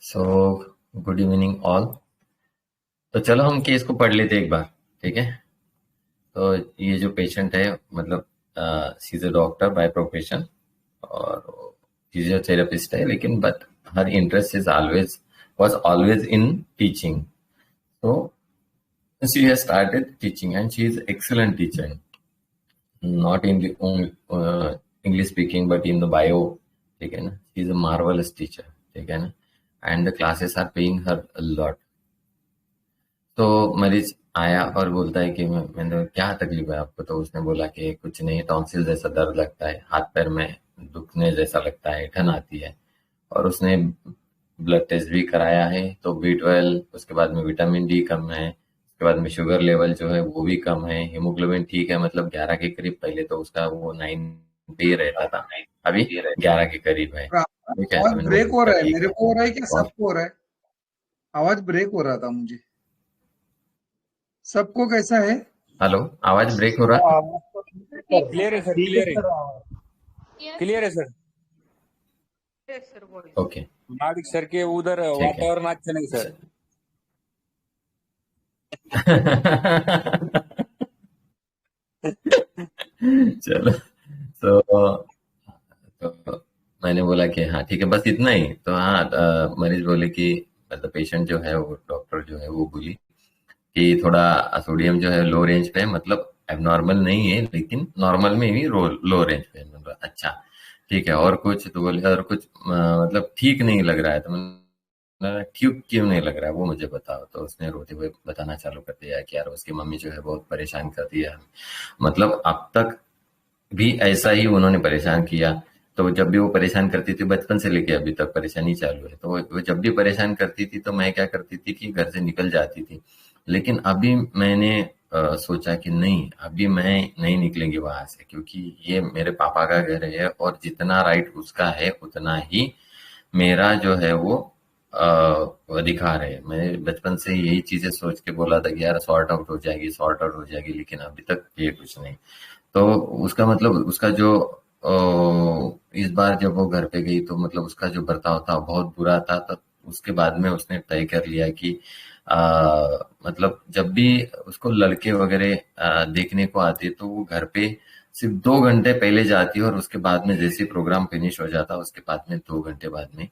So good evening all. तो चलो हम केस को पढ़ लेते हैं एक बार। ठीक है। तो ये जो पेशेंट है मतलब she is a doctor by profession और फिजियोथेरेपिस्ट है, लेकिन but her interest is always was always in teaching. तो she has started teaching and she is excellent teacher, not in English speaking but in the bio. ठीक है ना, she is a marvellous teacher. ठीक है ना, and the classes are paying her lot. तो मरीज आया और बोलता है कि मैंने क्या तकलीफ है आपको। तो उसने बोला कि कुछ नहीं, टॉन्सिल जैसा दर्द लगता है, हाथ पैर में दुखने जैसा लगता है, ठन आती है। और उसने ब्लड टेस्ट भी कराया है, तो B12, उसके बाद में विटामिन डी कम है, उसके बाद में शुगर लेवल जो है वो भी कम है, हीमोग्लोबिन ठीक है, मतलब 11 के करीब। पहले तो उसका वो 9 पे ही रहता था, अभी 11 के करीब है। ठीक है, तो आवाज मैंने ब्रेक हो बोला रहा है, ठीक मेरे है। को हो रहा है क्या और सबको हो रहा है? आवाज ब्रेक हो रहा था मुझे। सबको कैसा है? हेलो, आवाज ब्रेक हो रहा क्लियर है सर, ठीक है क्लियर है, सर। क्लियर है सर। है। ओके, नाविक सर के उधर ठीक है। वातावरण अच्छा नहीं सर। चलो। तो तो मैंने बोला कि हाँ ठीक है, बस इतना ही। तो हाँ, मरीज बोले कि मतलब पेशेंट जो है वो, डॉक्टर जो है वो बोली कि थोड़ा सोडियम जो है लो रेंज पे है, मतलब एबनॉर्मल नहीं है लेकिन नॉर्मल में ही लो रेंज पे है। मतलब अच्छा ठीक है, और कुछ? तो बोले और कुछ मतलब ठीक नहीं लग रहा है। तो मैंने बोला, ठीक क्यों नहीं लग रहा है वो मुझे बताओ। तो उसने रोते हुए बताना चालू कर दिया कि यार उसकी मम्मी जो है बहुत परेशान कर दिया है, मतलब अब तक भी ऐसा ही उन्होंने परेशान किया। तो जब भी वो परेशान करती थी, बचपन से लेके अभी तक परेशानी चालू है, तो वो जब भी परेशान करती थी तो मैं क्या करती थी कि घर से निकल जाती थी। लेकिन अभी मैंने सोचा कि नहीं, अभी मैं नहीं निकलेंगी वहां से, क्योंकि ये मेरे पापा का घर है और जितना राइट उसका है उतना ही मेरा जो है वो अधिकार है। मैं बचपन से यही चीजें सोच के बोला था कि यार सॉर्ट आउट हो जाएगी, सॉर्ट आउट हो जाएगी, लेकिन अभी तक ये कुछ नहीं। तो उसका मतलब उसका जो इस बार जब वो घर पे गई तो मतलब उसका जो बर्ताव था बहुत बुरा था। तब उसके बाद में उसने तय कर लिया कि आ, मतलब जब भी उसको लड़के वगैरह देखने को आते तो वो घर पे सिर्फ 2 घंटे पहले जाती है, और उसके बाद में जैसे प्रोग्राम फिनिश हो जाता उसके बाद में 2 घंटे बाद में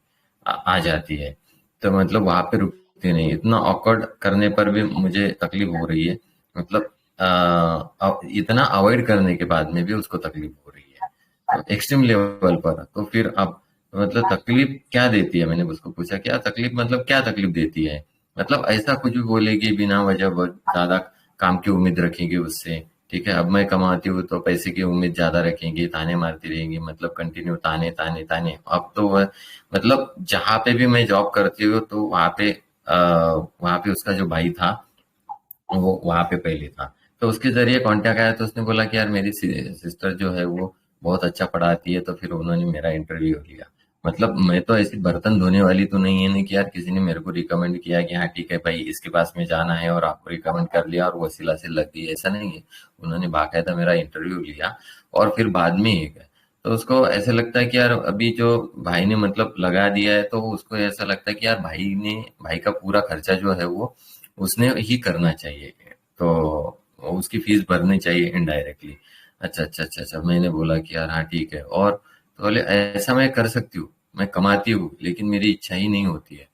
आ जाती है। तो मतलब वहां पे रुकती नहीं। इतना ऑकवर्ड करने पर भी मुझे तकलीफ हो रही है, मतलब इतना अवॉइड करने के बाद में भी उसको तकलीफ हो रही है, तो एक्सट्रीम लेवल पर। तो फिर अब मतलब तकलीफ क्या देती है, मैंने उसको पूछा क्या तकलीफ, मतलब क्या तकलीफ देती है। मतलब ऐसा कुछ भी बोलेगी बिना वजह, बहुत ज्यादा काम की उम्मीद रखेंगे उससे। ठीक है, अब मैं कमाती हूँ तो पैसे की उम्मीद ज्यादा रखेंगी, ताने मारती रहेंगी, मतलब कंटिन्यू ताने ताने ताने। अब तो वह मतलब जहां पे भी मैं जॉब करती हूँ तो वहां पे उसका जो भाई था वो वहां पे पहले था, तो उसके जरिए कांटेक्ट आया। तो उसने बोला कि यार मेरी सिस्टर जो है वो बहुत अच्छा पढ़ाती है, तो फिर उन्होंने मेरा इंटरव्यू लिया। मतलब मैं तो ऐसी बर्तन धोने वाली तो नहीं है नहीं कि यार किसी ने मेरे को रिकमेंड किया कि हाँ ठीक है भाई इसके पास में जाना है और आपको रिकमेंड कर लिया और वसीला से लग गई, ऐसा नहीं है। उन्होंने बाकायदा मेरा इंटरव्यू लिया और फिर बाद में ही गए। तो उसको ऐसे लगता है कि यार अभी जो भाई ने मतलब लगा दिया है, तो उसको ऐसा लगता है कि यार भाई का पूरा खर्चा जो है वो उसने ही करना चाहिए, तो उसकी फीस भरनी चाहिए इनडायरेक्टली। अच्छा अच्छा अच्छा अच्छा, मैंने बोला कि यार हाँ ठीक है। और तो बोले ऐसा मैं कर सकती हूँ, मैं कमाती हूँ लेकिन मेरी इच्छा ही नहीं होती है।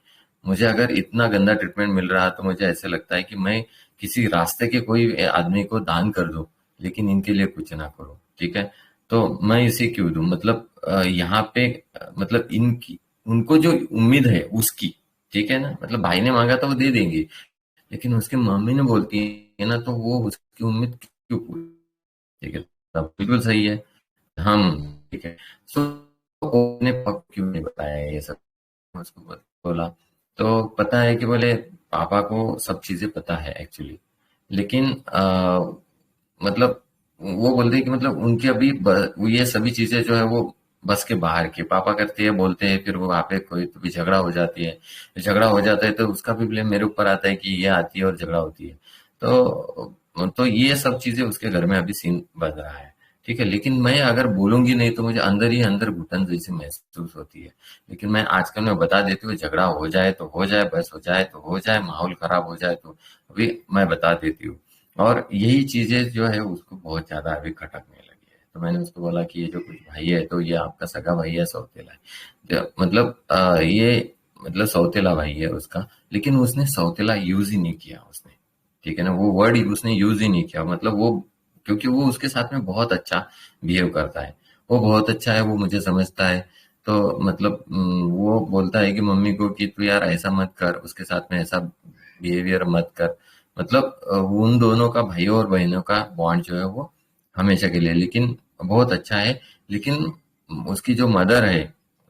मुझे अगर इतना गंदा ट्रीटमेंट मिल रहा है तो मुझे ऐसे लगता है कि मैं किसी रास्ते के कोई आदमी को दान कर दूं, लेकिन इनके लिए कुछ ना करूं। ठीक है, तो मैं इसे क्यों दूं, मतलब यहाँ पे मतलब इनकी उनको जो उम्मीद है उसकी। ठीक है ना, मतलब भाई ने मांगा तो वो दे देंगे, लेकिन उसकी मम्मी ने बोलती है ना तो वो उसकी उम्मीद क्यों पूरी। ठीक है, तब बिल्कुल सही है। हम ठीक है। सो ने पक क्यों नहीं बताया ये सब, उसको बोला। तो पता है कि बोले पापा को सब चीजें पता है एक्चुअली, लेकिन मतलब वो बोलते हैं कि मतलब उनकी अभी ये सभी चीजें जो है वो बस के बाहर की। पापा करते हैं बोलते हैं, फिर वो वहां पे कोई तो भी झगड़ा हो जाती है, झगड़ा हो जाता है तो उसका भी ब्लेम मेरे ऊपर आता है कि ये आती है और झगड़ा होती है। तो ये सब चीजें उसके घर में अभी सीन बन रहा है। ठीक है, लेकिन मैं अगर बोलूंगी नहीं तो मुझे अंदर ही अंदर घुटन जैसी महसूस होती है। लेकिन मैं आजकल मैं बता देती हूँ, झगड़ा हो जाए तो हो जाए, बस हो जाए तो हो जाए, माहौल खराब हो जाए तो अभी मैं बता देती हूँ। और यही चीजें जो है उसको बहुत ज्यादा अभी खटकने लगी है। तो मैंने उसको बोला कि ये जो कुछ भाई है तो ये आपका सगा भाई है, सौतेला है। मतलब ये मतलब सौतेला भाई है उसका, लेकिन उसने सौतेला यूज ही नहीं किया उसने। ठीक है ना, वो वर्ड उसने यूज ही नहीं किया। मतलब वो, क्योंकि वो उसके साथ में बहुत अच्छा बिहेव करता है, वो बहुत अच्छा है, वो मुझे समझता है। तो मतलब वो बोलता है कि मम्मी को कि तू यार ऐसा मत कर, उसके साथ में ऐसा बिहेवियर मत कर। मतलब उन दोनों का, भाइयों और बहनों का बॉन्ड जो है वो हमेशा के लिए लेकिन बहुत अच्छा है। लेकिन उसकी जो मदर है,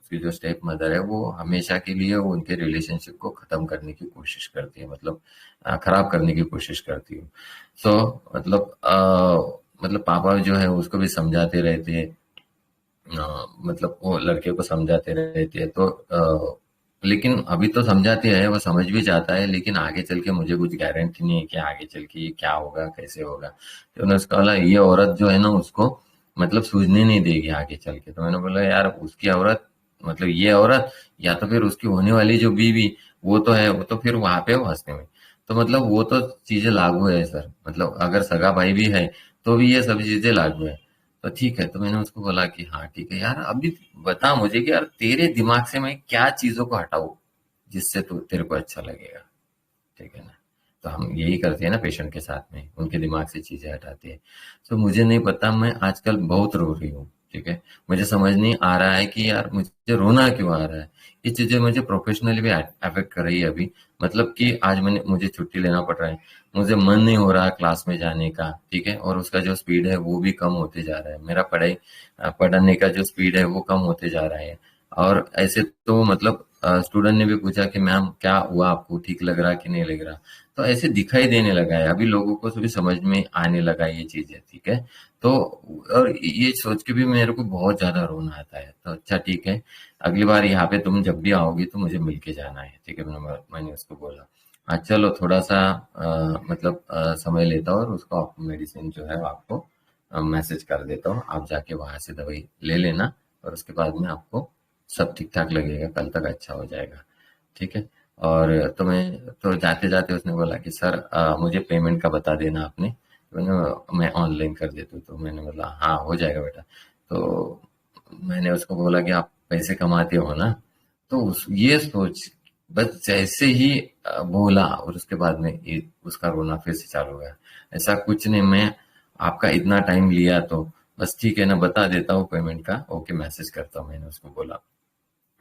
उसकी जो स्टेप मदर है, वो हमेशा के लिए वो उनके रिलेशनशिप को खत्म करने की कोशिश करती है, मतलब खराब करने की कोशिश करती है। सो मतलब मतलब पापा जो है उसको भी समझाते रहते हैं, मतलब वो लड़के को समझाते रहते हैं। तो लेकिन अभी तो समझाते हैं, वो समझ भी जाता है, लेकिन आगे चल के मुझे कुछ गारंटी नहीं है कि आगे चल के ये क्या होगा, कैसे होगा। तो मैंने उसका बोला ये औरत जो है ना उसको मतलब सूझने नहीं देगी आगे चल के। तो मैंने बोला यार उसकी औरत, मतलब ये औरत, या तो फिर उसकी होने वाली जो बीवी, वो तो है, वो तो फिर वहां पे हो हंसने में। तो मतलब वो तो चीजें लागू है सर, मतलब अगर सगा भाई भी है तो भी ये सभी चीजें लागू है। तो ठीक है, तो मैंने उसको बोला कि हाँ ठीक है यार, अभी बता मुझे कि यार तेरे दिमाग से मैं क्या चीजों को हटाऊं जिससे तू तेरे को अच्छा लगेगा। ठीक है ना। तो हम यही करते हैं ना पेशेंट के साथ में, उनके दिमाग से चीजें हटाते हैं। तो मुझे नहीं पता, मैं आजकल बहुत रो रही हूँ। ठीक है, मुझे समझ नहीं आ रहा है कि यार मुझे रोना क्यों आ रहा है। ये चीजें मुझे प्रोफेशनली भी अफेक्ट कर रही है अभी। मतलब कि आज मुझे छुट्टी लेना पड़ रहा है, मुझे मन नहीं हो रहा क्लास में जाने का। ठीक है, और उसका जो स्पीड है वो भी कम होते जा रहा है, मेरा पढ़ने का जो स्पीड है वो कम होते जा रहा है। और ऐसे तो मतलब स्टूडेंट ने भी पूछा कि मैम क्या हुआ, आपको ठीक लग रहा कि नहीं लग रहा। तो ऐसे दिखाई देने लगा है, अभी लोगों को भी समझ में आने लगा ये चीजें। ठीक है, तो और ये सोच के भी मेरे को बहुत ज्यादा रोना आता है। तो अच्छा ठीक है, अगली बार यहाँ पे तुम जब भी आओगी तो मुझे मिल के जाना है। ठीक है, मैंने उसको बोला हाँ चलो थोड़ा सा मतलब समय लेता हूँ और उसको मेडिसिन जो है आपको मैसेज कर देता हूँ, आप जाके वहां से दवाई ले लेना। और उसके बाद में आपको सब ठीक ठाक लगेगा, कल तक अच्छा हो जाएगा। ठीक है। और तो मैं तो जाते जाते उसने बोला कि सर मुझे पेमेंट का बता देना आपने। तो मैं ऑनलाइन कर देता हूँ। तो मैंने बोला हाँ हो जाएगा बेटा। तो मैंने उसको बोला कि आप पैसे कमाते हो ना। तो ये सोच, बस जैसे ही बोला और उसके बाद में उसका रोना फिर से चालू हो गया। ऐसा कुछ नहीं, मैं आपका इतना टाइम लिया तो बस ठीक है ना, बता देता हूँ पेमेंट का, ओके मैसेज करता हूँ, मैंने उसको बोला।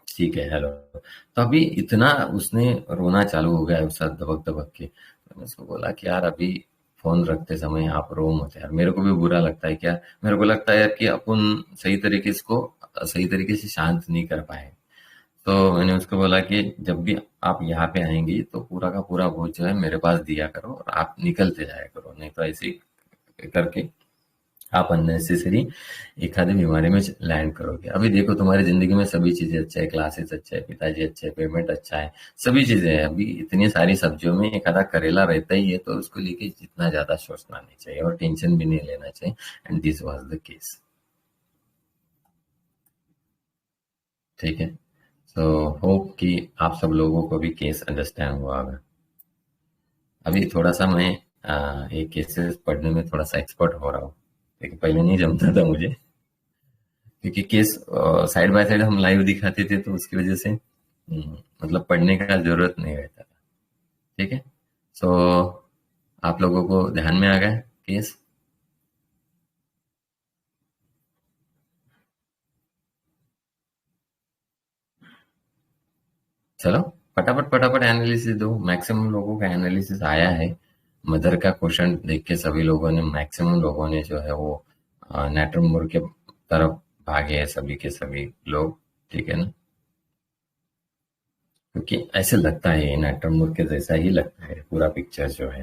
ठीक है, हेलो। तो अभी इतना उसने रोना चालू हो गया है उसका दबक दबक के। तो मैंने उसको बोला कि यार अभी फोन रखते समय आप रो मत यार, मेरे को भी बुरा लगता है। क्या मेरे को लगता है यार कि अपन सही तरीके से शांत नहीं कर पाए। तो मैंने उसको बोला कि जब भी आप यहाँ पे आएंगी तो पूरा का पूरा बोझ जो है मेरे पास दिया करो और आप निकलते जाया करो, नहीं तो ऐसे ही करके आप अननेसेसरी एक आधे बीमारी में लैंड करोगे। अभी देखो तुम्हारी जिंदगी में सभी चीजें अच्छा है, क्लासेस अच्छा है, पिताजी अच्छे है, पेमेंट अच्छा है, सभी चीजें हैं। अभी इतनी सारी सब्जियों में एक आधा करेला रहता ही है, तो उसको लेके जितना ज्यादा सोचना नहीं चाहिए और टेंशन भी नहीं लेना चाहिए। And this was the case. ठीक है, सो होप कि आप सब लोगों को भी केस अंडरस्टैंड हुआ होगा। अभी थोड़ा सा मैं ये केसेस पढ़ने में थोड़ा सा एक्सपर्ट हो रहा हूँ, लेकिन पहले नहीं जमता था मुझे, क्योंकि केस साइड बाय साइड हम लाइव दिखाते थे तो उसकी वजह से मतलब पढ़ने का जरूरत नहीं रहता था। ठीक है, सो आप लोगों को ध्यान में आ गया केस। चलो फटाफट फटाफट एनालिसिस दो, मैक्सिमम लोगों का एनालिसिस आया है। मदर का क्वेश्चन देख के सभी लोगों ने, मैक्सिमम लोगों ने जो है वो नेटरमोर के तरफ भागे हैं, सभी के सभी लोग। ठीक है ना, क्योंकि ऐसे लगता है ये नेटरमोर के जैसा ही लगता है पूरा पिक्चर जो है।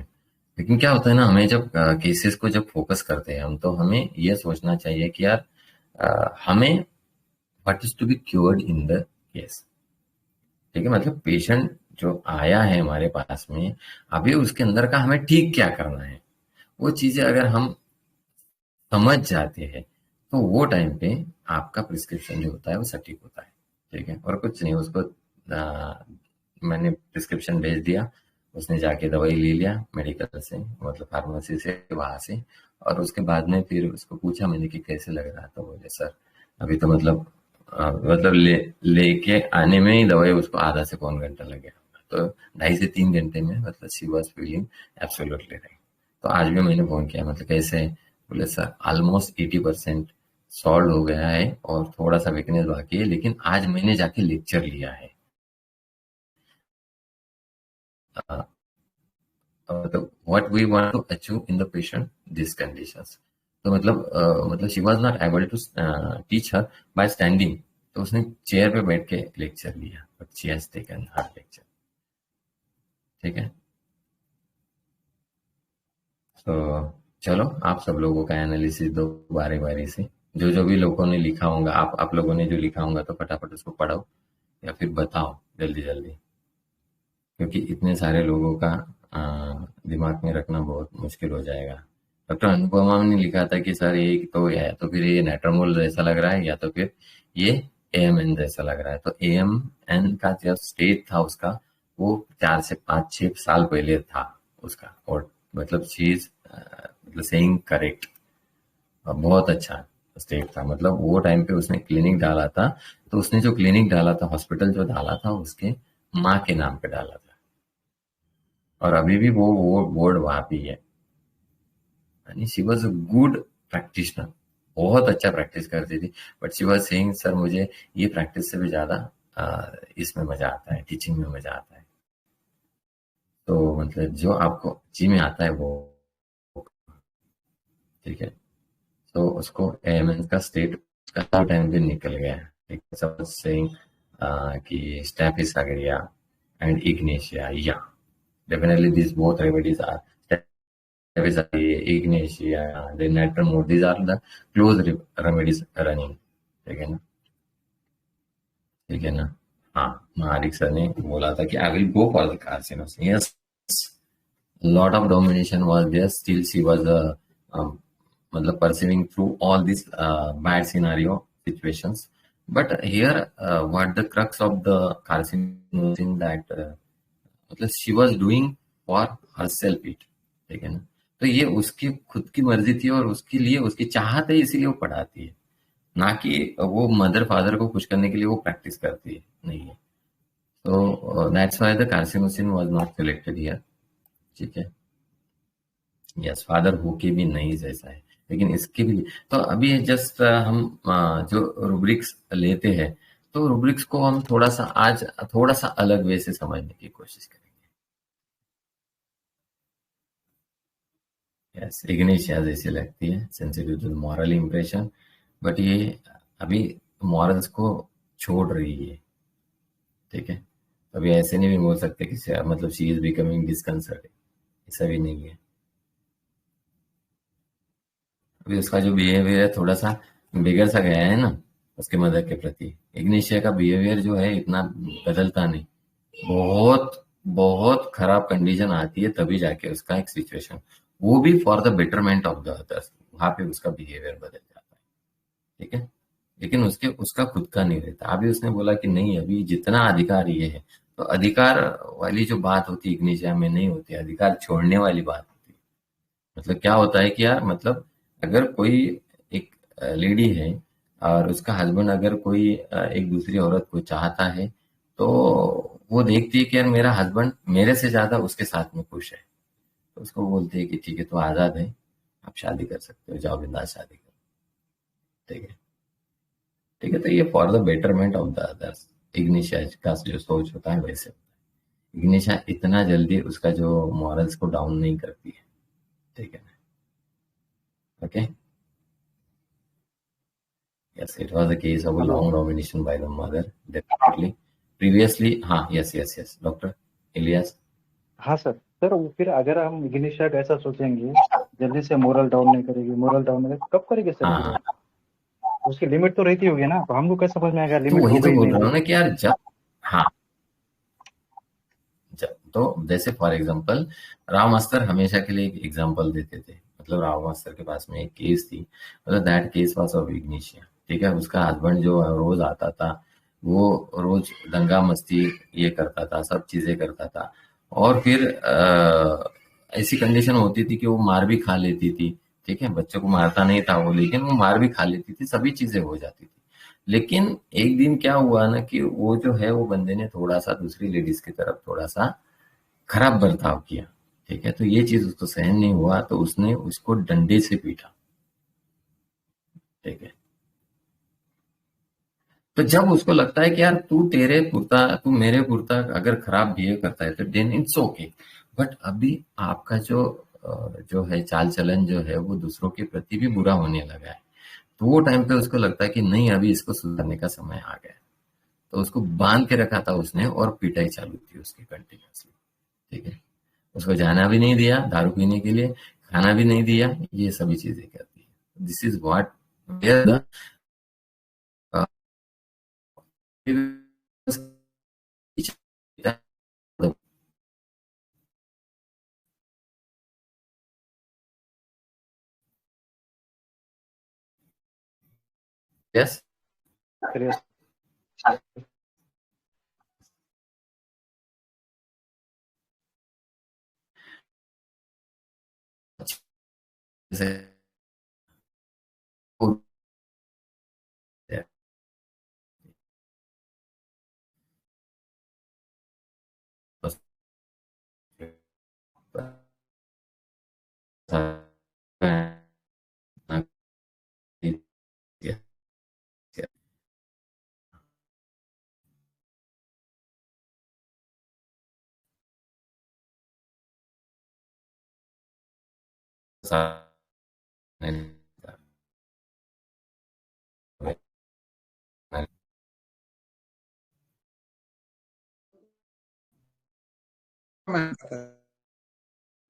लेकिन क्या होता है ना, हमें जब केसेस को जब फोकस करते हैं हम, तो हमें ये सोचना चाहिए कि यार हमें what is to be cured in the case. ठीक है, मतलब पेशेंट जो आया है हमारे पास में, अभी उसके अंदर का हमें ठीक क्या करना है, वो चीजें अगर हम समझ जाते हैं तो वो टाइम पे आपका प्रिस्क्रिप्शन जो होता है वो सटीक होता है, ठीक है। और कुछ नहीं, उसको मैंने प्रिस्क्रिप्शन भेज दिया, उसने जाके दवाई ले लिया मेडिकल से, मतलब फार्मेसी से, वहां से। और उसके बाद में फिर उसको पूछा मैंने कि कैसे लग रहा, तो बोले सर अभी तो मतलब मतलब लेके आने में ही दवाई उसको आधा से पौन घंटा लग गया, तो 2.5 से 3 घंटे में मतलब she was feeling absolutely right. तो आज भी मैंने फोन किया, मतलब कैसे है, बोले सर ऑलमोस्ट 80% सॉल्व हो गया है और थोड़ा सा वीकनेस बाकी है, लेकिन आज मैंने जाके लेक्चर लिया है। मतलब what we want to achieve in the patient this conditions. तो मतलब she was not able to teach her by standing, तो उसने चेयर पे बैठ के लेक्चर लिया, but she has taken her lecture, ठीक है। तो चलो आप सब लोगों का एनालिसिस दो बारी बारी से, जो जो भी लोगों ने लिखा होगा, आप लोगों ने जो लिखा होगा तो फटाफट उसको पढ़ो या फिर बताओ जल्दी जल्दी, क्योंकि इतने सारे लोगों का दिमाग में रखना बहुत मुश्किल हो जाएगा। डॉक्टर अनुपमा ने लिखा था कि सर ये तो या तो फिर ये नेट्रोमोल जैसा लग रहा है या तो फिर ये एएमएन जैसा लग रहा है। तो एएमएन का जो स्टेज था उसका, वो 4 से 5 6 साल पहले था उसका, और मतलब चीज मतलब सेइंग करेक्ट, बहुत अच्छा स्टेट था। मतलब वो टाइम पे उसने क्लिनिक डाला था, तो उसने जो क्लिनिक डाला था, हॉस्पिटल जो डाला था, उसके माँ के नाम पे डाला था, और अभी भी वो बोर्ड वहां पे ही है। यानी she was a good practitioner, बहुत अच्छा प्रैक्टिस करती थी। But she was saying sir मुझे ये प्रैक्टिस से भी ज्यादा इसमें मजा आता है, टीचिंग में मजा आता है। तो मतलब जो आपको जी में आता है वो, ठीक है। तो उसको एएमएन का स्टेट का टाइम भी निकल गया है, ठीक है। सब सेइंग कि स्टैफिस अगरिया एंड इग्नेशिया, या definitely these both remedies are Staphysaci, Ignatia, then Natramode. These are the close remedies running. ठीक है ना, ठीक है ना। हाँ, महारिक सर ने बोला था कि I will go for the carcinosis. Yes, lot of domination was there, still she was मतलब perceiving through all these bad scenario situations. But here what the crux of the carcinosin that मतलब she was doing for her self it, ठीक है ना। तो ये उसकी खुद की मर्जी थी और उसके लिए उसकी चाहत है, इसीलिए वो पढ़ाती है, ना कि वो मदर फादर को खुश करने के लिए वो प्रैक्टिस करती है, नहीं है। तो that's why the carcinosin was not selected here, ठीक है। यस, फादर होके भी नहीं जैसा है, लेकिन इसके भी। तो अभी जस्ट हम जो रूब्रिक्स लेते हैं, तो रूब्रिक्स को हम थोड़ा सा आज थोड़ा सा अलग वे से समझने की कोशिश करेंगे। यस, इग्निशिया जैसी लगती है, sensitive to moral impression, but ये अभी मॉरल्स को छोड़ रही है, ठीक है। अभी ऐसे नहीं भी बोल सकते कि मतलब शी इज बिकमिंग डिस्कंसर्ट, ऐसा भी नहीं है। अभी उसका जो बिहेवियर है थोड़ा सा बिगड़ सा गया है ना उसके मदर के प्रति। इग्निशिया का बिहेवियर जो है इतना बदलता नहीं, बहुत बहुत खराब कंडीशन आती है तभी जाके उसका एक सिचुएशन, वो भी for the betterment of the others, वहां पे उसका बिहेवियर बदल जाता है, ठीक है। लेकिन उसके उसका खुद का नहीं रहता। अभी उसने बोला कि नहीं, अभी जितना अधिकार ये है, तो अधिकार वाली जो बात होती है इग्निशिया में नहीं होती, अधिकार छोड़ने वाली बात होती है। मतलब क्या होता है कि यार, मतलब अगर कोई एक लेडी है और उसका हस्बैंड अगर कोई एक दूसरी औरत को चाहता है, तो वो देखती है कि यार मेरा हस्बैंड मेरे से ज्यादा उसके साथ में खुश है, तो उसको बोलती है कि ठीक है, तो आजाद है, आप शादी कर सकते हो, जाओ बिंदास शादी करो, ठीक है, ठीक है। तो ये for the betterment of the others, Ignatia का जो सोच होता है वैसे। इग्निशिया इतना जल्दी उसका जो मॉरल्स को डाउन नहीं करती है, ठीक है। Okay, yes, it was a case of a hello long domination by the mother, definitely. Previously, हाँ, yes, yes, yes, doctor Ilyas. हाँ सर। सर वो फिर अगर हम इग्निशिया का ऐसा सोचेंगे जल्दी से मोरल डाउन नहीं करेगी, मोरल डाउन नहीं कब करेगी सर हाँ फिर हाँ, वो? उसकी लिमिट तो रहती होगी ना, तो हमको कैसे समझ में आएगा तो लिमिट हो वही तो गई बोल नहीं रहा हो हूँ ना गई? कि यार जब, हाँ, जब तो जैसे फॉर एग्जांपल राम मास्टर हमेशा के लिए एक एग्जांपल देते थे, मतलब राव मास्टर के पास में एक केस थी, मतलब that case was of Ignatia. ठीक है, उसका हस्बैंड जो रोज आता था, वो रोज दंगा मस्ती ये करता था, सब चीजें करता था, और फिर ऐसी कंडीशन होती थी कि वो मार भी खा लेती थी। ठीक है, बच्चों को मारता नहीं था वो, लेकिन वो मार भी खा लेती थी, सभी चीजें हो जाती थी। लेकिन एक दिन क्या हुआ ना कि वो जो है वो बंदे ने थोड़ा सा दूसरी लेडीज की तरफ थोड़ा सा खराब बर्ताव किया। ठीक है, तो ये चीज उसको सहन नहीं हुआ, तो उसने उसको डंडे से पीटा। ठीक है, तो जब उसको लगता है कि यार तू मेरे पुरता अगर खराब बिहेव करता है तो देन इट्स ओके, बट अभी आपका जो है चाल चलन जो है वो दूसरों के प्रति भी बुरा होने लगा है। तो वो टाइम पे उसको लगता है कि नहीं, अभी इसको सुधारने का समय आ गया है। तो उसको बांध के रखा था उसने, और पिटाई चालू थी उसकी कंटिन्यूअसली। ठीक है, उसको जाना भी नहीं दिया दारू पीने के लिए, खाना भी नहीं दिया, ये सभी चीजें करती है। This is what yes. करिए। बहुत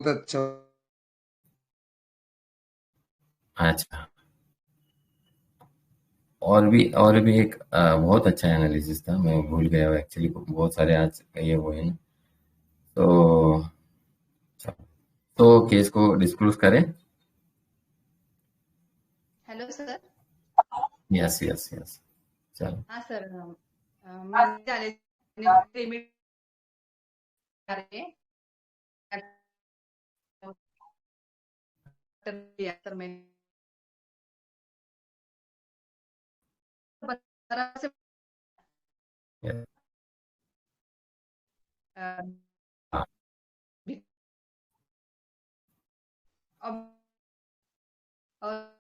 अच्छा। अच्छा, और भी एक बहुत अच्छा एनालिसिस था, मैं भूल गया एक्चुअली, बहुत सारे आज ये हुए हैं। तो केस को डिस्क्लोज करें। Hello sir. Yes yes yes, चलो। हाँ सर, माझे झाले पेमेंट सर मैं 12 से Yes. अ, हाँ, भी- अब और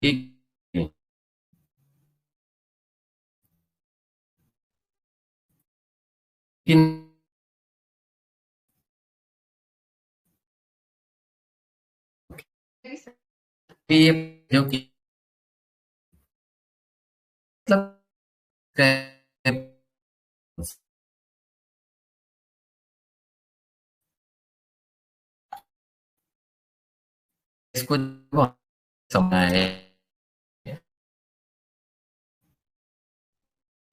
ठीक है। लेकिन ये जो कि मतलब इसको समय है।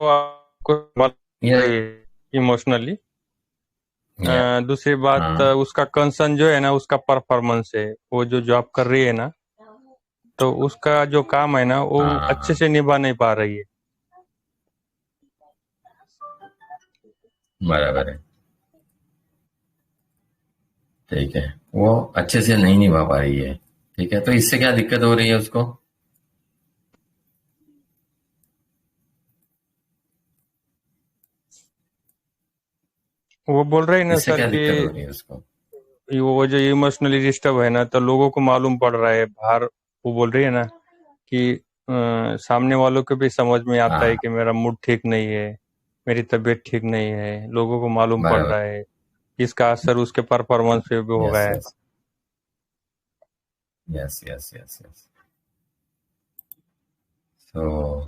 तो आपको मदद ये रही है इमोशनली। ये दूसरी बात, हाँ उसका कंसर्न जो है ना, उसका परफॉर्मेंस है। वो जो जॉब कर रही है ना, तो उसका जो काम है ना, वो हाँ हाँ अच्छे हाँ, से निभा नहीं पा रही है। बराबर है। ठीक है, वो अच्छे से नहीं निभा पा रही है। ठीक है, तो इससे क्या दिक्कत हो रही है उसको? वो बोल रहे हैं ना इससे सर क्या कि दिक्कत हो रही है उसको? वो जो इमोशनली डिस्टर्ब है ना, तो लोगों को मालूम पड़ रहा है बाहर। वो बोल रही है ना कि सामने वालों को भी समझ में आता है हाँ, कि मेरा मूड ठीक नहीं है, मेरी तबीयत ठीक नहीं है, लोगों को मालूम पड़ बराबर। रहा है। इसका असर उसके परफॉर्मेंस पे भी हो यस गया है। Yes yes yes yes yes. तो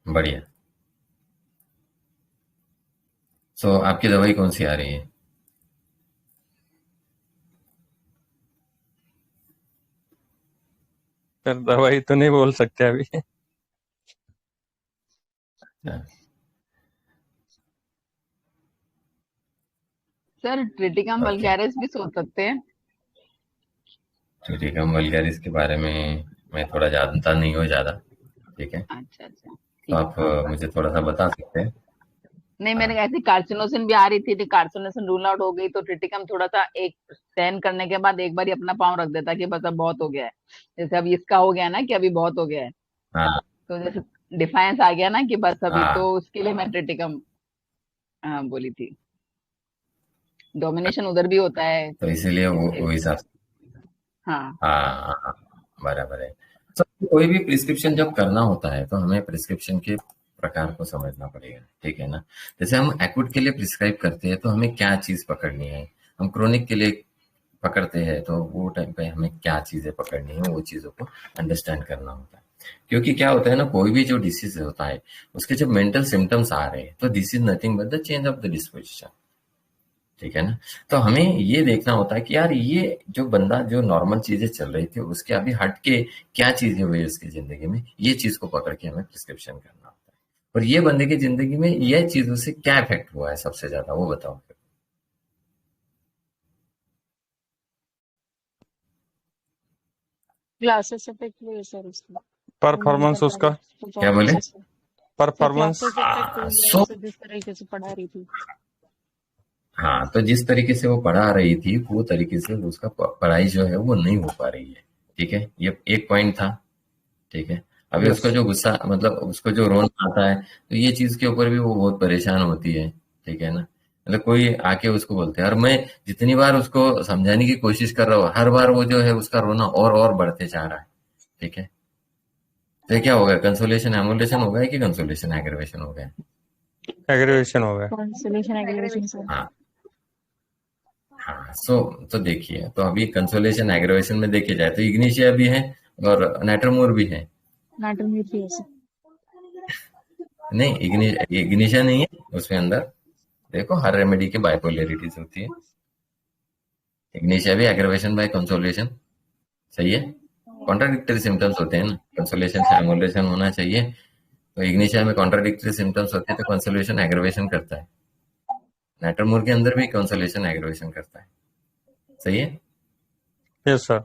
बढ़िया। सो आपकी दवाई कौन सी आ रही है? सर दवाई तो नहीं बोल सकते अभी। सर ट्रिटिकम ओके, वल्गैरिस भी सोच सकते हैं। ट्रिटिकम वल्गैरिस के बारे में मैं थोड़ा जानता नहीं हूँ ज़्यादा। ठीक है, अच्छा अच्छा, तो ठीक आप है। मुझे थोड़ा सा बता सकते हैं? नहीं, मैंने हाँ, ऐसी कार्सिनोसिन भी आ रही थी, कार्सिनोसिन रूल आउट हो गई, तो ट्रिटिकम थोड़ा सा एक सहन करने के बाद एक बार ही अपना पाँव रख देता कि बस अब बहुत हो गया है। जैसे अब इसका हो गया ना कि अभी बहुत हो गया है, हाँ, तो जैसे डिफाइंस आ गया ना कि बस अभी, हाँ, तो उसके लिए मैं ट्रिटिकम बोली थी। डोमिनेशन उधर भी होता है। तो इसीलिए वो हिसाब से। हाँ। हाँ, हाँ, बराबर है। तो कोई भी प्रिस्क्रिप्शन जब करना होता है तो हमें प्रिस्क्रिप्शन के प्रकार को समझना पड़ेगा, ठीक है ना? जैसे हम एक्यूट के लिए प्रिस्क्राइब करते हैं तो हमें क्या चीज पकड़नी है, हम क्रोनिक के लिए पकड़ते हैं तो वो टाइम पे हमें क्या चीजें पकड़नी है, वो चीजों को अंडरस्टैंड करना होता है। क्योंकि क्या होता है ना, कोई भी जो डिसीज होता है उसके जब मेंटल सिम्टम्स आ रहे हैं तो this is nothing but the change of the disposition, ठीक है ना? तो हमें ये देखना होता है कि यार ये जो बंदा जो नॉर्मल चीजें चल रही थी उसके अभी हट के क्या चीजें हुई उसकी जिंदगी में, ये चीज को पकड़ के हमें प्रिस्क्रिप्शन करना होता है। और ये बंदे की जिंदगी में ये चीजों से क्या इफेक्ट हुआ है सबसे ज्यादा, वो बताओ। क्लासेस इफेक्ट हुई है सर उसकी, वो नहीं परफॉर्मेंस कर पा उसका, रही क्या बोले? परफॉर्मेंस उसका। Sir performance. क्लासेस इफेक्ट हुई है सो उसे, जिस तरीके से पढ़ा रही थी। हाँ, तो जिस तरीके से वो पढ़ा रही थी वो तरीके से उसका पढ़ाई जो है वो नहीं हो पा रही है, ठीक है? ये एक पॉइंट था, ठीक है? अभी यस। उसका जो गुस्सा, मतलब उसको जो रोना आता है, तो ये चीज के ऊपर भी वो बहुत परेशान होती है, ठीक है ना? मतलब कोई आके उसको बोलते हैं, और मैं जितनी बार उसको समझाने की कोशिश कर रहा हूँ हर बार वो जो है उसका रोना और बढ़ते जा रहा है, ठीक है? तो ये क्या हो गया, कंसोलेशन एमुलेशन हो गया कि कंसोलेशन एग्रीवेशन हो गया? एग्रीवेशन हो गया। Consolation aggravation sir. हाँ, हाँ। तो देखिए, तो अभी कंसोलेशन एग्रीवेशन में देखे जाए तो इग्निशिया भी है और नाइट्रोमोर भी है। नाटक में थी ऐसे। नहीं, इग्निशिया नहीं है उसमें अंदर। देखो, हर रेमेडी की बाइपोलैरिटीज होती है। इग्निशिया भी एग्रीवेशन बाय कंसोलेशन, सही है? कॉन्ट्राडिक्टरी सिम्टम्स होते हैं ना, कंसोलेशन से एमुलेशन होना चाहिए, तो इग्निशिया में कॉन्ट्राडिक्टरी सिम्टम्स होते हैं तो कंसोलेशन एग्रीवेशन करता है। नाइट्रोमोर के अंदर भी कंसोलेशन एग्रीवेशन करता है, सही है? Yes sir.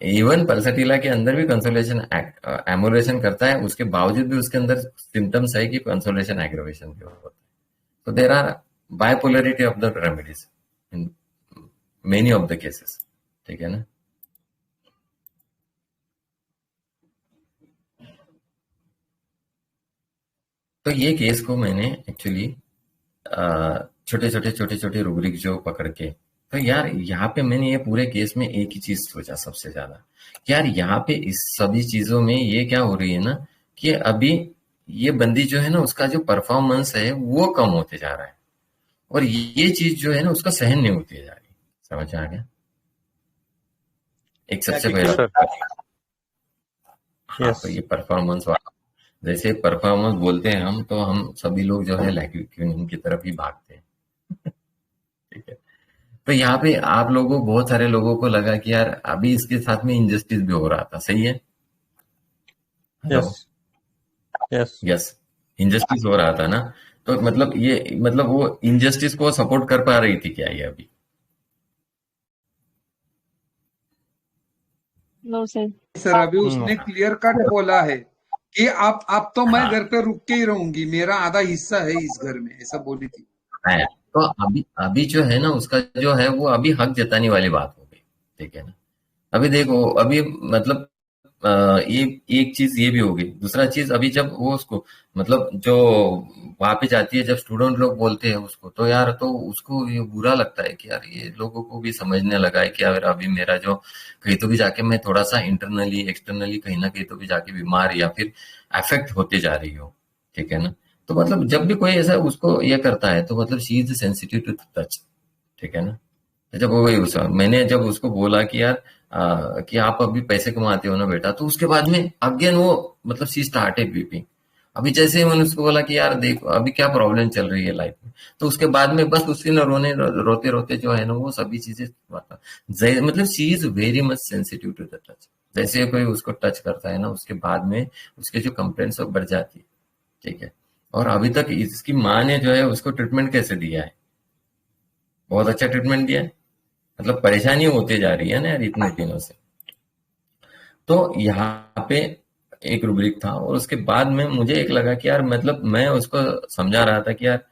इवन पल्सटीला के अंदर भी कंसोलेशन एमुलेशन करता है, उसके बावजूद भी उसके अंदर सिम्टम्स है कि कंसोलेशन एग्रीवेशन के होता है। तो there are bipolarity of the remedies in many of the cases, ठीक है ना? तो ये केस को मैंने एक्चुअली छोटे छोटे रूब्रिक जो पकड़ के, तो यार यहाँ पे मैंने ये पूरे केस में एक ही चीज सोचा सबसे ज्यादा कि यार यहाँ पे इस सभी चीजों में ये क्या हो रही है ना, कि अभी ये बंदी जो है ना उसका जो परफॉर्मेंस है वो कम होते जा रहा है, और ये चीज जो है ना उसका सहन नहीं होती जा रही। समझ आ गया? एक सबसे एटीट्यूड। पहला। सर। हाँ, यस। तो ये परफॉर्मेंस वाला, जैसे परफॉर्मेंस बोलते हैं हम, तो हम सभी लोग जो है लैक्यून की तरफ ही भागते हैं, ठीक है? तो यहाँ पे आप लोगों, बहुत सारे लोगों को लगा कि यार अभी इसके साथ में इंजस्टिस भी हो रहा था, सही है? Hello? Yes. Yes. Yes, injustice हो रहा था ना, तो मतलब ये, मतलब वो इंजस्टिस को सपोर्ट कर पा रही थी क्या ये अभी? No sir. सर अभी नो। उसने क्लियर कट बोला है कि आप तो मैं हाँ, घर पे रुक के ही रहूंगी, मेरा आधा हिस्सा है इस घर में, ऐसा बोली थी। है। तो अभी अभी जो है ना उसका जो है वो अभी हक जताने वाली बात हो गई, ठीक है ना? अभी देखो, अभी मतलब एक एक चीज ये भी होगी, दूसरा चीज अभी जब वो उसको, मतलब जो वहां पे जाती है, जब स्टूडेंट लोग बोलते हैं उसको, तो यार तो उसको ये बुरा लगता है कि यार ये लोगों को भी समझने लगा है कि यार अभी मेरा जो, कहीं तो भी जाके मैं थोड़ा सा इंटरनली एक्सटर्नली कहीं ना कहीं तो भी जाके बीमार या फिर अफेक्ट होते जा रही हो, ठीक है ना? तो मतलब जब भी कोई ऐसा उसको ये करता है तो मतलब she is sensitive to touch, ठीक है ना? जब वो वही उस मैंने जब उसको बोला कि यार कि आप अभी पैसे कमाते हो ना बेटा, तो उसके बाद में अगेन वो, मतलब सी स्टार्टेड वीपिंग। अभी जैसे ही मैंने उसको बोला कि यार देखो अभी क्या प्रॉब्लम चल रही है लाइफ में, तो उसके बाद में बस उसी ने रोते रोते जो है ना वो सभी चीजें बता, मतलब she is very much sensitive to the touch. जैसे ही कोई उसको टच करता है ना, उसके बाद में उसके जो कंप्लेंट्स वो बढ़ जाती है, ठीक है। और अभी तक इसकी माँ ने जो है उसको ट्रीटमेंट कैसे दिया है, बहुत अच्छा ट्रीटमेंट दिया है। मतलब परेशानी होती जा रही है ना यार इतने दिनों से। तो यहाँ पे एक रूब्रिक था, और उसके बाद में मुझे एक लगा कि यार मतलब मैं उसको समझा रहा था कि यार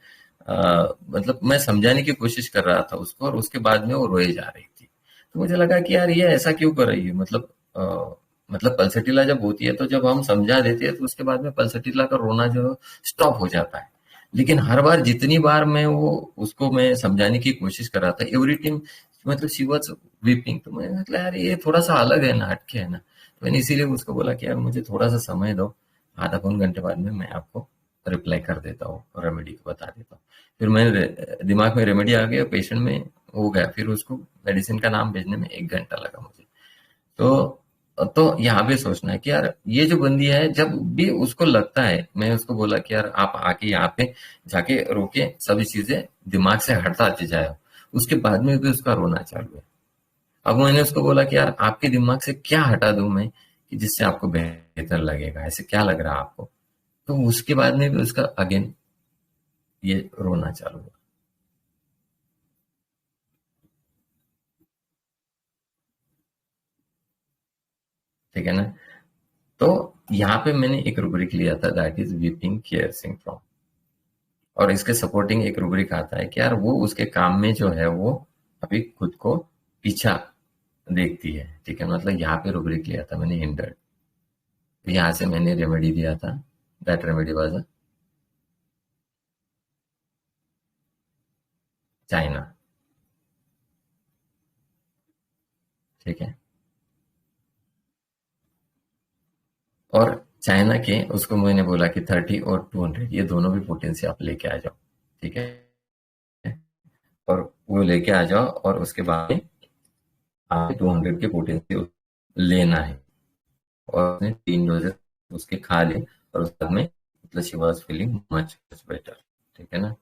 मतलब मैं समझाने की कोशिश कर रहा था उसको, और उसके बाद में वो रोए जा रही थी। तो मुझे लगा कि यार ये ऐसा क्यों कर रही है, मतलब पल्सटीला जब होती है तो जब हम समझा देते हैं तो उसके बाद में पल्सटीला का रोना जो स्टॉप हो जाता है। लेकिन हर बार जितनी बार मैं वो उसको मैं समझाने की कोशिश कर रहा था, एवरी टाइम मतलब शी वाज वीपिंग। तो मैं मतलब यार ये थोड़ा सा अलग है ना, हटके है ना। तो मैंने इसीलिए उसको बोला कि यार मुझे थोड़ा सा समय दो, आधा पौन घंटे बाद में मैं आपको रिप्लाई कर देता हूँ और रेमेडी को बता देता हूँ। फिर मैं दिमाग में रेमेडी आ गया, पेशेंट में हो गया, फिर उसको मेडिसिन का नाम भेजने में 1 घंटा लगा मुझे। तो यहाँ पे सोचना है कि यार ये जो बंदी है, जब भी उसको लगता है, मैं उसको बोला कि यार आप आके यहाँ पे जाके रोके, सभी चीजें दिमाग से हटाते जाए। उसके बाद में भी उसका रोना चालू है। अब मैंने उसको बोला कि यार आपके दिमाग से क्या हटा दूं मैं कि जिससे आपको बेहतर लगेगा, ऐसे क्या लग रहा है आपको। तो उसके बाद में भी उसका अगेन ये रोना चालू हुआ। ठीक है ना। तो यहाँ पे मैंने एक रूब्रिक लिया था, that is weeping care syndrome. और इसके सपोर्टिंग एक रूब्रिक आता है कि यार वो उसके काम में जो है वो अभी खुद को पीछा देखती है। ठीक है, मतलब यहाँ पे रूब्रिक लिया था मैंने हिंडर्ड। तो यहाँ से मैंने रेमेडी दिया था, दैट रेमेडी वाज चाइना। ठीक है, और चाइना के उसको मैंने बोला कि 30 और 200 ये दोनों भी पोटेंसी आप लेके आ जाओ। ठीक है, और वो लेके आ जाओ, और उसके बाद में आप 200 के पोटेंसी लेना है। और उसने 3 डोजेस उसके खा लिए, और उसके बाद में मतलब she was feeling much much better. ठीक है ना।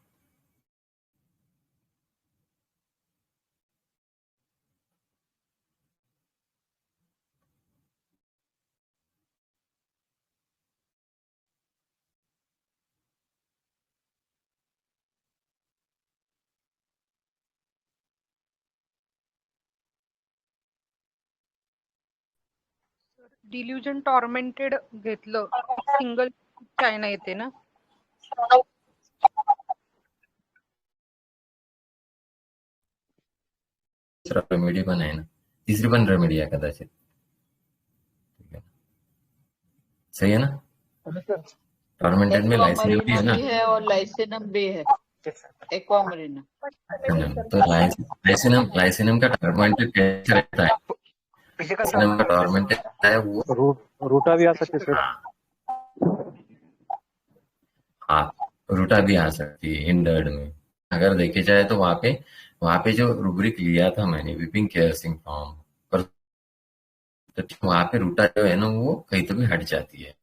डिल्युजन टॉर्मेंटेड घेतलं सिंगल चायना येते ना. दूसरा रेमेडी पण आहे ना, तीसरी पण रेमेडी आहे कदाचित। ठीक है, सही है ना। टॉर्मेंटेड में लाइसिन भी है एक्वामरीना ना। भी है और लाइसिनम भी है। एक्वामरीना है ना? तो लाइसिनम लाइसिनम का टॉर्मेंटेड कैसे रहता है, लाइसिनम का टॉर्मेंटेड है वो। रूटा भी आ सकते सर। हाँ, रूटा भी आ सकती है हिंडर्ड में। अगर देखे जाए तो वहां पे जो रूब्रिक लिया था मैंने, वीपिंग केयर सिंड्रोम, पर तो वहां पे रूटा जो है ना वो कहीं तो भी हट जाती है।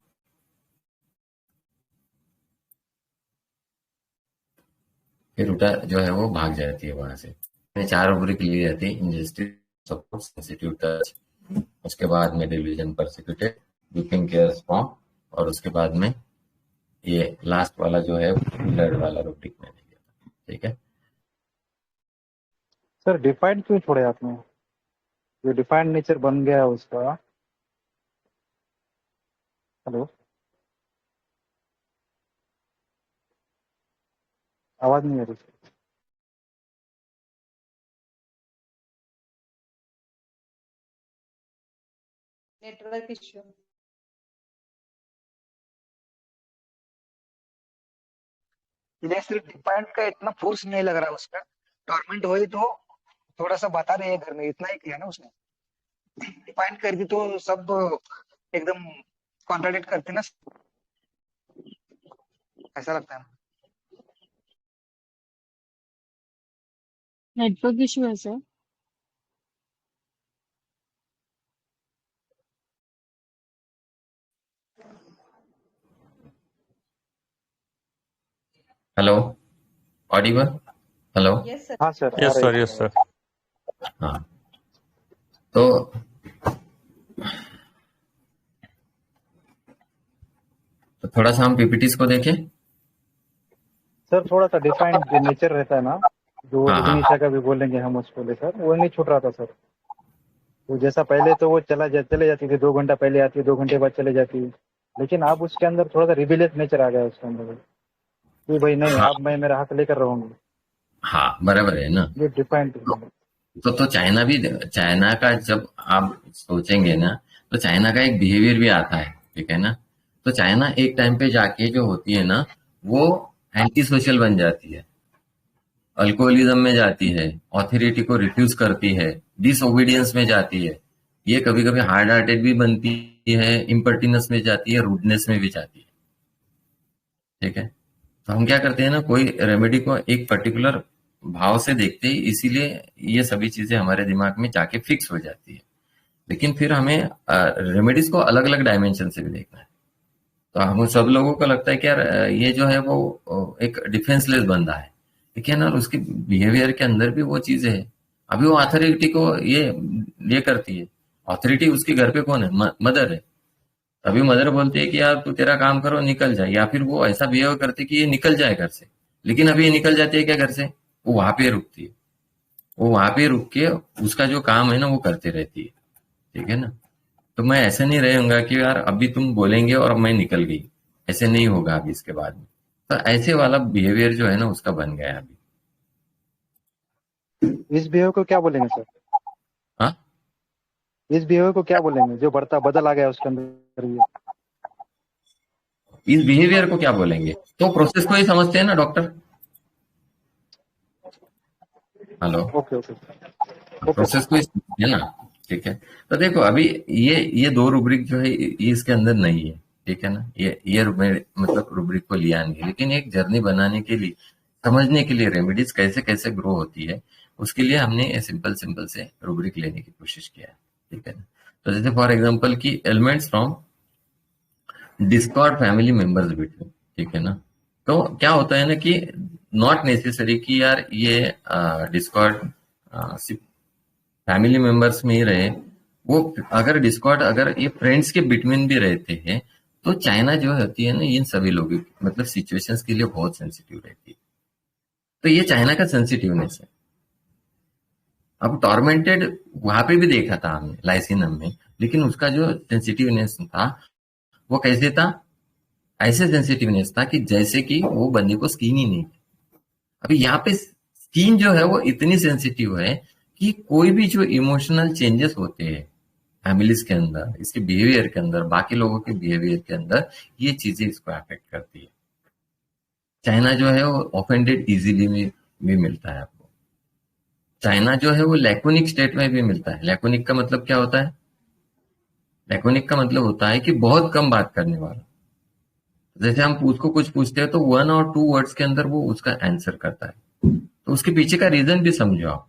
फिर रूटा जो है वो भाग जाती है वहां से। मैंने 4 रूब्रिक ली रहती है, इंजेस्टिव, सपोर्ट, सेंसिटिव टच, उसके बाद में division persecuted, weeping care syndrome, और उसके बाद में ये लास्ट वाला जो है ब्लड वाला रूब्रिक मैंने लिया था। ठीक है, सर डिफाइंड क्यों छोड़े आपने, जो डिफाइंड नेचर बन गया है उसका। हेलो, आवाज नहीं आ रही। Network issue. इधर सिर्फ डिपेंड का इतना फोर्स नहीं लग रहा उसका। टॉर्मेंट हुई तो थोड़ा सा बता रहे हैं घर में, इतना ही किया ना उसने। डिपेंड कर दी तो सब एकदम कॉन्ट्राडिक्ट करते ना, ऐसा लगता है। नेटवर्क इश्यू है sir. Hello, Audible, hello. Yes sir. हाँ सर, आ यस रही सर, है। Yes sir. हाँ, तो तो थोड़ा सा हम पीपीटीज को देखें। सर थोड़ा सा डिफाइंड जो नेचर रहता है ना, जो हाँ हाँ इग्निशा का भी बोलेंगे हम उसको लेकर, वो नहीं छूट रहा था सर। तो जैसा पहले तो वो चले जाती थी, 2 घंटा पहले आती है, 2 घंटे बाद चले जाती है, लेकिन अब उसके अंदर थोड़ा सा रिबिलियस नेचर आ गया है उसके अंदर कि भाई नहीं, हाँ अब मैं मेरा हक लेकर रहूंगी। हाँ, बराबर है ना। ये डिफाइंड। तो चाइना भी, चाइना का जब आप सोचेंगे ना, तो चाइना का एक बिहेवियर भी आता है, ठीक है ना। तो चाइना एक टाइम पे जाके जो होती है ना, वो एंटी सोशल बन जाती है, अल्कोहलिज्म में जाती है, ऑथोरिटी को रिफ्यूज करती है, डिसओबीडियंस में जाती है, ये कभी कभी हार्ड हार्टेड भी बनती है, इम्पर्टिनेंस में जाती है, रूडनेस में भी जाती है, ठीक है। तो हम क्या करते हैं ना, कोई रेमेडी को एक पर्टिकुलर भाव से देखते ही, इसीलिए ये सभी चीजें हमारे दिमाग में जाके फिक्स हो जाती है। लेकिन फिर हमें रेमेडीज को अलग अलग डायमेंशन से भी देखना है। तो हम सब लोगों को लगता है कि यार ये जो है वो एक डिफेंसलेस बंदा है, लेकिन यार उसके बिहेवियर के अंदर भी वो चीजें है। अभी वो अथॉरिटी को ये करती है, अथॉरिटी उसके घर पे कौन है, मदर है। तभी मदर बोलती है कि यार तू तेरा काम करो, निकल जाए, या फिर वो ऐसा बिहेव करती है कि ये निकल जाए घर से। लेकिन अभी ये निकल जाती है क्या घर से, वो वहां पे रुकती है, वो वहां पे रुक के उसका जो काम है ना वो करती रहती है, ठीक है ना। तो मैं ऐसे नहीं रहूंगा कि यार अभी तुम बोलेंगे और मैं निकल गई, ऐसे नहीं होगा अभी इसके बाद में। तो ऐसे वाला बिहेवियर जो है ना उसका बन गया है अभी। इस बिहेवियर को क्या बोलेंगे सर? हाँ, इस बिहेवियर को क्या बोलेंगे जो बढ़ता बदल आ गया उसके अंदर ये? इस बिहेवियर को क्या बोलेंगे, तो प्रोसेस को ही समझते हैं ना doctor. Hello, okay okay okay process को ही समझते हैं ना, ठीक है। तो देखो अभी ये दो रूब्रिक जो है ये इसके अंदर नहीं है, ठीक है ना। ये मतलब रूब्रिक को लिया नहीं, लेकिन एक जर्नी बनाने के लिए, समझने के लिए रेमेडीज कैसे कैसे ग्रो होती है, उसके लिए हमने सिंपल सिंपल से रूब्रिक लेने की कोशिश किया है, ठीक है ना। तो जैसे फॉर एग्जांपल की elements from Discord family members between, ठीक है ना। तो क्या होता है ना कि नॉट नेसेसरी कि यार ये डिस्कॉर्ड सिर्फ फैमिली मेंबर्स में ही रहे, वो अगर डिस्कॉर्ड अगर ये फ्रेंड्स के बिटवीन भी रहते हैं, तो चाइना जो होती है ना इन सभी लोगों की मतलब सिचुएशंस के लिए बहुत सेंसिटिव रहती है। तो ये चाइना का सेंसिटिवनेस है। अब टॉर्मेंटेड वहां पे भी देखा था हमने लाइसिनम में, लेकिन उसका जो सेंसिटिवनेस था वो कैसे था, ऐसे सेंसिटिवनेस था कि जैसे कि वो बंदे को स्किन ही नहीं थी। अभी यहाँ पे स्किन जो है वो इतनी सेंसिटिव है कि कोई भी जो इमोशनल चेंजेस होते हैं फैमिलीज के अंदर, इसके बिहेवियर के अंदर, बाकी लोगों के बिहेवियर के अंदर, ये चीजें इसको अफेक्ट करती है। चाइना जो है वो ऑफेंडेड इजीली में भी मिलता है आपको। चाइना जो है वो लैकोनिक स्टेट में भी मिलता है। लैकोनिक का मतलब क्या होता है, लैकोनिक का मतलब होता है कि बहुत कम बात करने वाला। जैसे हम उसको कुछ पूछते हैं तो 1 और 2 वर्ड्स के अंदर वो उसका आंसर करता है। तो उसके पीछे का रीजन भी समझो आप,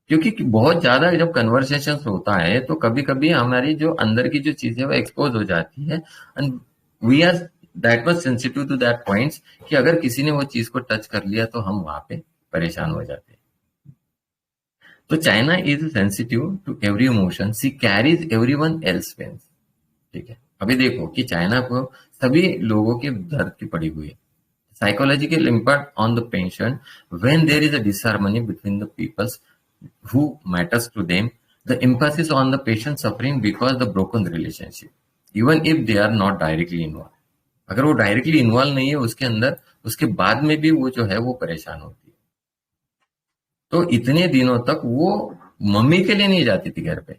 क्योंकि बहुत ज्यादा जब कन्वर्सेशन होता है तो कभी कभी हमारी जो अंदर की जो चीजें वो एक्सपोज हो जाती है, and we are that much sensitive to that points कि अगर किसी ने वो चीज को टच कर लिया तो हम वहां पे परेशान हो जाते हैं। तो China is sensitive to every emotion, she carries everyone else pains, ठीक है। अभी देखो कि चाइना को सभी लोगों के दर्द की पड़ी हुई है। Psychological impact on the patient when there is a disharmony between the peoples who matters to them, the emphasis on the patient suffering because the broken relationship, even if they are not directly involved. अगर वो directly involve नहीं है उसके अंदर, उसके बाद में भी वो जो है वो परेशान होती है। तो इतने दिनों तक वो मम्मी के लिए नहीं जाती थी घर पे,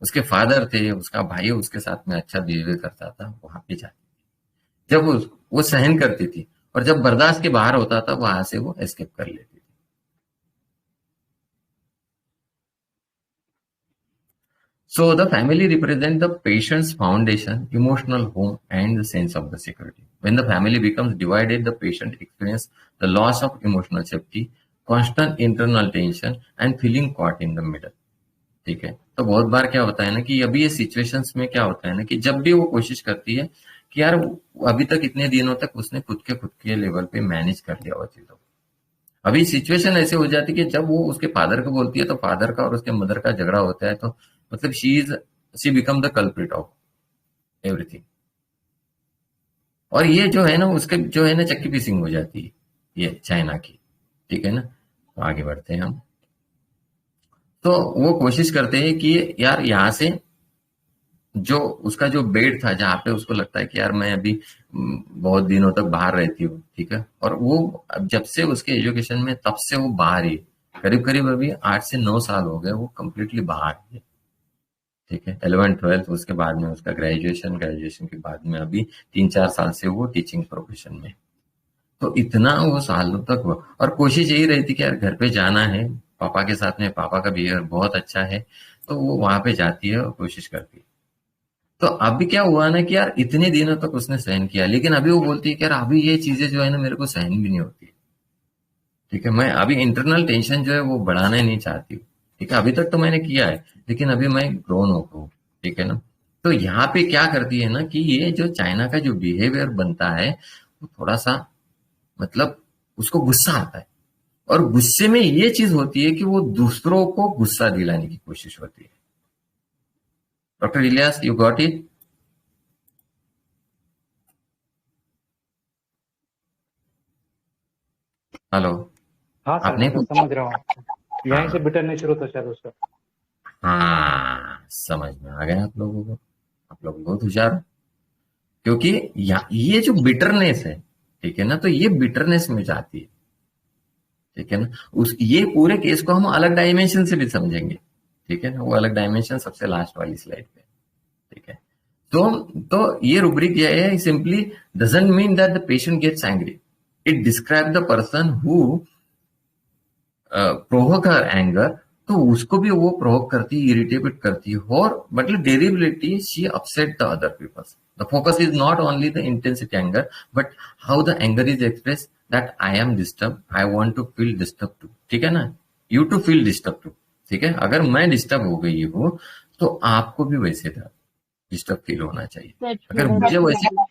उसके फादर थे, उसका भाई उसके साथ में अच्छा बिहेवियर करता था, वहां पे जाती थी। जब वो सहन करती थी, और जब बर्दाश्त के बाहर होता था वहां से वो एस्केप कर लेती थी। So the family represents the patient's foundation, emotional home, and the sense of the security. When the family becomes divided, the patient experiences the loss of emotional safety, constant internal tension, and feeling caught in the middle. ठीक है। तो बहुत बार क्या होता है ना कि अभी ये सिचुएशंस में क्या होता है ना कि जब भी वो कोशिश करती है कि यार अभी तक इतने दिनों तक उसने खुद के लेवल पे मैनेज कर लिया वो चीजों को, अभी सिचुएशन ऐसे हो जाती है कि जब वो उसके फादर को बोलती है तो फादर का और उसके मदर का झगड़ा होता है, तो मतलब she become the culprit of everything. और ये जो है ना उसके जो है ना चक्की पीसिंग हो जाती है ये चाइना की, ठीक है ना। तो आगे बढ़ते हैं हम। तो वो कोशिश करते हैं कि यार यहाँ से जो उसका जो बेड था जहाँ पे उसको लगता है कि यार मैं अभी बहुत दिनों तक बाहर रहती हूँ, ठीक है, और वो जब से उसके एजुकेशन में तब से वो बाहर ही करीब करीब अभी 8 से 9 साल हो गए वो कंप्लीटली बाहर है, ठीक है। 11th 12th उसके बाद में उसका ग्रेजुएशन के बाद में अभी 3-4 साल से वो टीचिंग प्रोफेशन में। तो इतना वो सालों तक हुआ और कोशिश यही रहती कि यार घर पे जाना है पापा के साथ में, पापा का बिहेवियर बहुत अच्छा है, तो वो वहां पे जाती है और कोशिश करती है। तो अभी क्या हुआ ना कि यार इतने दिनों तक उसने सहन किया, लेकिन अभी वो बोलती है कि यार अभी ये चीजें जो है ना मेरे को सहन भी नहीं होती, ठीक है। मैं अभी इंटरनल टेंशन जो है वो बढ़ाना ही नहीं चाहती हूँ, ठीक है। अभी तक तो मैंने किया है लेकिन अभी मैं ग्रोन हो गया हूँ, ठीक है ना। तो यहाँ पे क्या करती है ना कि ये जो चाइना का जो बिहेवियर बनता है वो थोड़ा सा मतलब उसको गुस्सा आता है और गुस्से में ये चीज होती है कि वो दूसरों को गुस्सा दिलाने की कोशिश होती है। Doctor Ilyas, you got it? Hello? हाँ सर, आपने हाँ सर, समझ रहा हूँ। यहीं से हाँ बिटर नेचर होता है शायद उसका। हाँ, समझ में आ गया आप लोगों को, आप लोग बहुत होशियार हो। क्योंकि ये जो बिटरनेस है, ठीक है ना, तो ये बिटरनेस में जाती है, ठीक है ना। उस ये पूरे केस को हम अलग डायमेंशन से भी समझेंगे, ठीक है ना। वो अलग डायमेंशन सबसे लास्ट वाली स्लाइड पे, ठीक है। तो ये रूब्रिक ये है, simply doesn't mean that the patient gets angry, it describe the person who provoke her anger. तो उसको भी वो प्रोवोक करती है, इरिटेट करती है, और मतलब derivately she upset the other peoples. The focus is not only the intensity anger but how the anger is express, that I am disturb, I want to feel disturb too, ठीक है ना। You to feel disturb too, ठीक है। अगर मैं disturb हो गई हूँ तो आपको भी वैसे था डिस्टर्ब फील होना चाहिए। सर अगर थोड़ा मुझे इस वैसे, बीच में,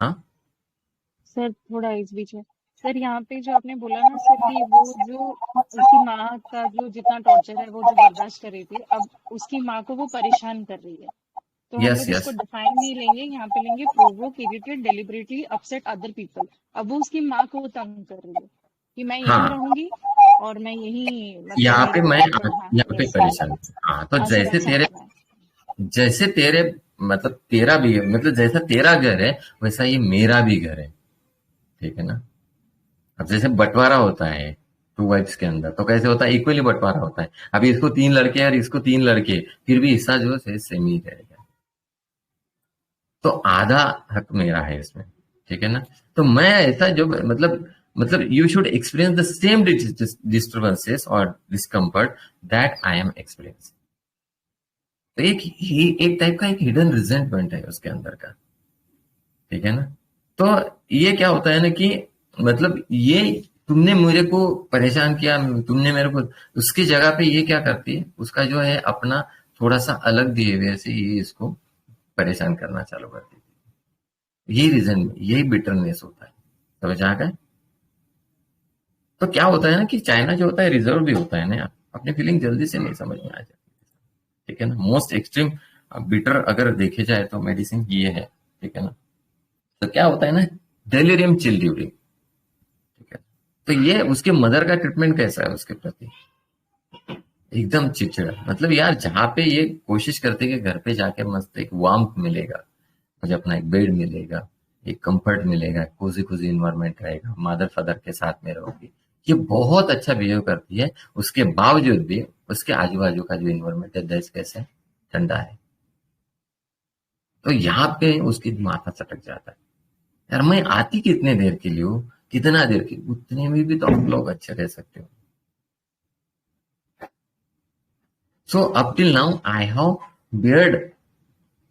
हाँ सर थोड़ा इस बीच में, सर यहाँ पे जो आपने बोला ना सर कि वो जो उसकी माँ का जो जितना टॉर्चर है वो जो बर्दाश्त कर रही थी, अब उसकी माँ को वो परेशान कर रही है। तो हम यस लोग इसको यस, डिफाइन नहीं लेंगे, यहाँ पे लेंगे provoke, irritate, deliberately upset other people. अब वो उसकी माँ को वो तंग कर रही है कि मैं यहीं हाँ रहूंगी और मैं यहीं मतलब यहाँ पे मेरा मैं मतलब, हाँ यहाँ पे यस परेशान हूँ। हाँ तो असुरक्षा बना है। जैसे तेरे मतलब तेरा भी मतलब जैसा तेरा घर है वैसा ये मेरा भी घर है, ठीक है ना। अब जैसे बंटवारा होता है 2 वाइफ्स के अंदर, तो कैसे होता है, इक्वली बंटवारा होता है। अभी इसको 3 लड़के और इसको 3 लड़के, फिर भी हिस्सा जो है सेम ही रहेगा, तो आधा हक मेरा है इसमें, ठीक है ना। तो मैं ऐसा जो मतलब you should experience the same disturbances और discomfort that I am experience. तो एक टाइप का एक हिडन रिजेंटमेंट है उसके अंदर का, ठीक है ना। तो ये क्या होता है ना कि मतलब ये तुमने मुझे को परेशान किया, तुमने मेरे को, उसकी जगह पे ये क्या करती है, उसका जो है अपना थोड़ा सा अलग बिहेवियर से ये इसको परेशान करना चालू कर देती है। यही रीजन, यही बिटरनेस होता है, समझ आ गए। तो क्या होता है ना कि चाइना जो होता है रिजर्व भी होता है ना, अपनी फीलिंग जल्दी से नहीं समझ में आ जाती, ठीक है ना। मोस्ट एक्सट्रीम बिटर अगर देखे जाए तो मेडिसिन ये है, ठीक है ना। तो क्या होता है ना, डेलिरियम चिल्ड्यूरिंग, ठीक है। तो ये उसके मदर का ट्रीटमेंट कैसा है उसके प्रति, एकदम चिड़चिड़ा, मतलब यार जहाँ पे ये कोशिश करते कि घर पे जाके मस्त एक वार्मथ मिलेगा, मुझे अपना एक बेड मिलेगा, एक कंफर्ट मिलेगा, कोजी कोजी इन्वायरमेंट रहेगा, मदर फादर के साथ में रहोगी, ये बहुत अच्छा बिहेव करती है। उसके बावजूद भी उसके आजू बाजू का जो इन्वायरमेंट है देश कैसे ठंडा है, तो यहाँ पे उसकी माथा चटक जाता है, यार मैं आती कितने देर के लिए हो, कितना देर की, उतने में भी तो आप लोग अच्छे रह सकते हो। So up till now I have beard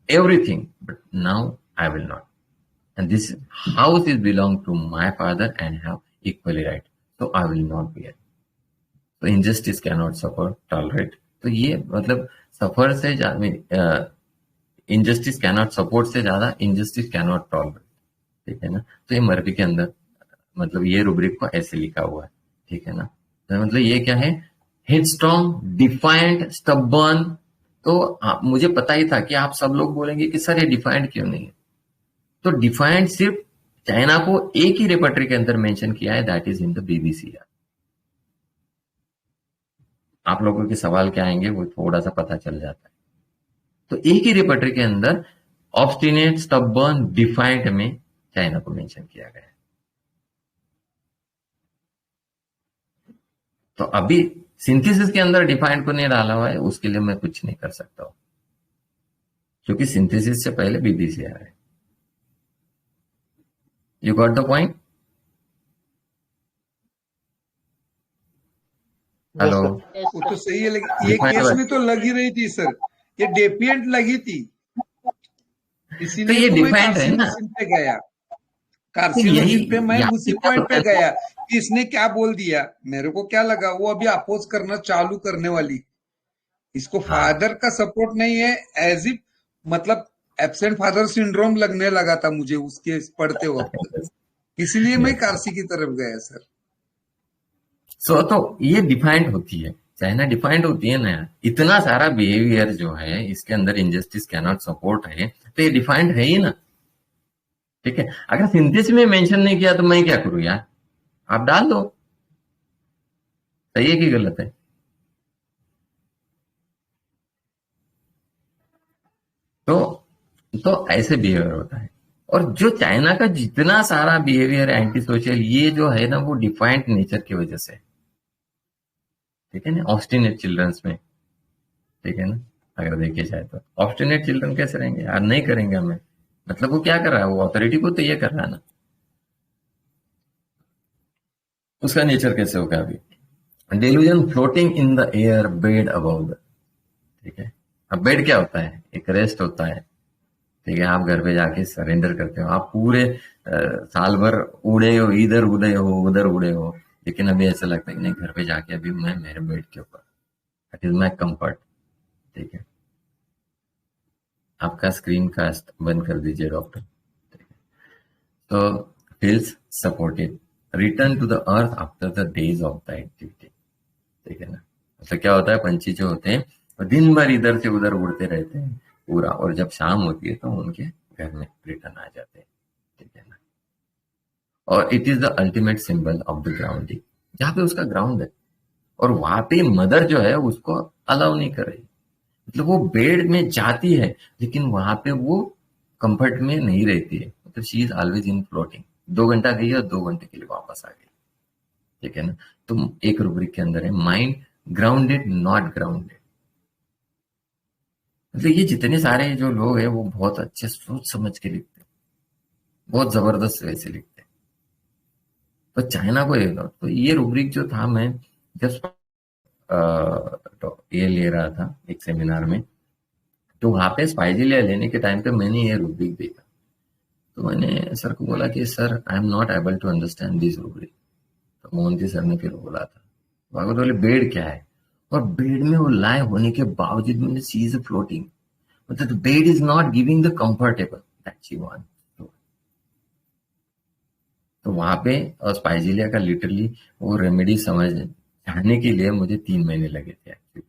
everything, but now I will not. And this house is belong to my father and have equally right. So I will not bear. So injustice cannot suffer, tolerate. तो ये मतलब सफर से ज्यादा injustice cannot support से ज्यादा injustice cannot tolerate, ठीक है ना। तो ये मर्फी के अंदर मतलब ये रूब्रिक को ऐसे लिखा हुआ है, ठीक है ना। तो मतलब ये क्या है, हेडस्ट्रॉन्ग, डिफाइंट, स्टबर्न। तो मुझे पता ही था कि आप सब लोग बोलेंगे कि सर ये डिफाइंड क्यों नहीं है, तो डिफाइंड सिर्फ चाइना को एक ही रेपर्टरी के अंदर मेंशन किया है, दैट इज इन द बीबीसीआर। आप लोगों के सवाल क्या आएंगे वो थोड़ा सा पता चल जाता है। तो एक ही रेपर्टरी के अंदर ऑब्स्टिनेट, स्टबर्न, डिफाइंड में चाइना को मेंशन किया गया है। तो अभी सिंथेसिस के अंदर डिफाइंड को नहीं डाला हुआ है, उसके लिए मैं कुछ नहीं कर सकता हूं, क्योंकि सिंथेसिस से पहले बीबीसीआर है। You got the point? Hello? वो तो सही है, लेकिन ये केस में तो लगी रही थी सर, ये डेपिएंट लगी थी, तो इसीलिए ये तो मैं डिफाइंड है ना, कार्सिनोसिन पे गया। तो कार्सिनोसिन पे मैं यहाँ उसी पे क्या पॉइंट होता पे है गया कि इसने क्या बोल दिया, मेरे को क्या लगा वो अभी अपोज करना चालू करने वाली, इसको हाँ, फादर का सपोर्ट नहीं है, एज इफ मतलब एब्सेंट फादर सिंड्रोम लगने लगा था मुझे उसके पढ़ते वक्त, इसलिए मैं कार्सी की तरफ गया सर। सो तो ये डिफाइंड होती है, चाइना डिफाइंड होती है ना यार। इतना सारा बिहेवियर जो है इसके अंदर इंजस्टिस कैनॉट सपोर्ट है, तो ये डिफाइंड है ही ना। ठीक है, अगर सिंथेसिस में मेंशन नहीं किया तो मैं क्या करूं यार, आप डाल दो, सही है कि गलत है? तो ऐसे बिहेवियर होता है। और जो चाइना का जितना सारा बिहेवियर एंटी सोशल ये जो है ना, वो डिफाइंड नेचर की वजह से, ठीक है ना, ऑब्स्टिनेट चिल्ड्रंस में, ठीक है ना। अगर देखे जाए तो ऑब्स्टिनेट चिल्ड्रन कैसे रहेंगे यार, नहीं करेंगे हमें, मतलब वो क्या कर रहा है, वो अथॉरिटी को तो ये कर रहा है ना, उसका नेचर कैसे होगा अभी। Delusion floating in the air, bed above the, ठीक है। अब बेड क्या होता है, एक रेस्ट होता है, ठीक है। आप घर पे जाके सरेंडर करते हो, आप पूरे साल भर उड़े हो, इधर उड़े हो उधर उड़े हो, लेकिन अभी ऐसा लगता है कि नहीं, घर पे जाके अभी मैं मेरे बेड के ऊपर, दैट इज माई कंफर्ट, ठीक है। आपका स्क्रीन कास्ट बंद कर दीजिए डॉक्टर, ठीक है। तो feels supported, return to the earth after the days of the activity, ठीक है ना। मतलब क्या होता है, पंछी जो होते हैं वो दिन भर इधर से उधर उड़ते रहते हैं पूरा, और जब शाम होती है तो उनके घर में रिटर्न आ जाते हैं, ठीक है ना। और it is the ultimate symbol of the grounding, जहाँ पे उसका ग्राउंड है, और वहां पे मदर जो है उसको अलाउ नहीं कर रही, मतलब वो बेड में जाती है लेकिन वहां पे वो कंफर्ट में नहीं रहती है, मतलब she is always in floating. 2 घंटा गई और 2 घंटे के लिए वापस आ गई, ठीक है ना। तो एक रूब्रिक के अंदर है माइंड ग्राउंडेड नॉट ग्राउंडेड। मतलब ये जितने सारे जो लोग हैं वो बहुत अच्छे सोच समझ के लिखते हैं, बहुत जबरदस्त वैसे लिखते हैं। तो चाइना को तो ये रूब्रिक जो था, मैं जब ये ले रहा था एक सेमिनार में, तो वहां पे स्पाइजिलिया लेने के टाइम पे मैंने ये रूब्रिक देखा, तो मैंने सर को बोला कि sir I am not able to understand this rubric. तो मोहंती सर ने फिर बोला था, भागवत बोले बेड क्या है, और बेड में वो लाए होने के बावजूद मैंने सी इज फ्लोटिंग, मतलब the bed is not giving the comfortable that she wants. तो वहां पे स्पाइजिलिया का लिटरली वो रेमेडी समझ जाने के लिए मुझे 3 महीने लगे थे एक्चुअली,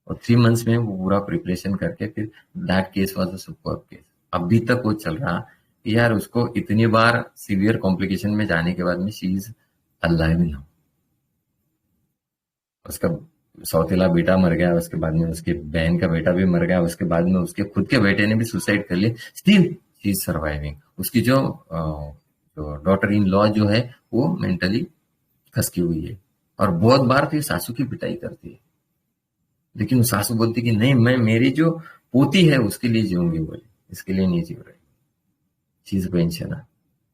और 3 मंथ्स में वो पूरा प्रिपरेशन करके फिर that case was a superb case. अभी तक वो चल रहा कि यार उसको इतनी बार सीवियर कॉम्प्लिकेशन में जाने के बाद में शी इज अलाइव नाउ। उसका सौतेला बेटा मर गया, उसके बाद में उसके बहन का बेटा भी मर गया, उसके बाद में उसके खुद के बेटे ने भी सुसाइड कर लिया, स्टिल शी इज सर्वाइविंग। उसकी जो डॉटर इन लॉ जो है वो मेंटली खसकी हुई है, और बहुत बार तो ये सासू की पिटाई करती है, लेकिन वो सासू बोलती कि नहीं, मैं मेरी जो पोती है उसके लिए जीऊंगी, बोले इसके लिए नहीं जी रही। शी इज पेंशनर,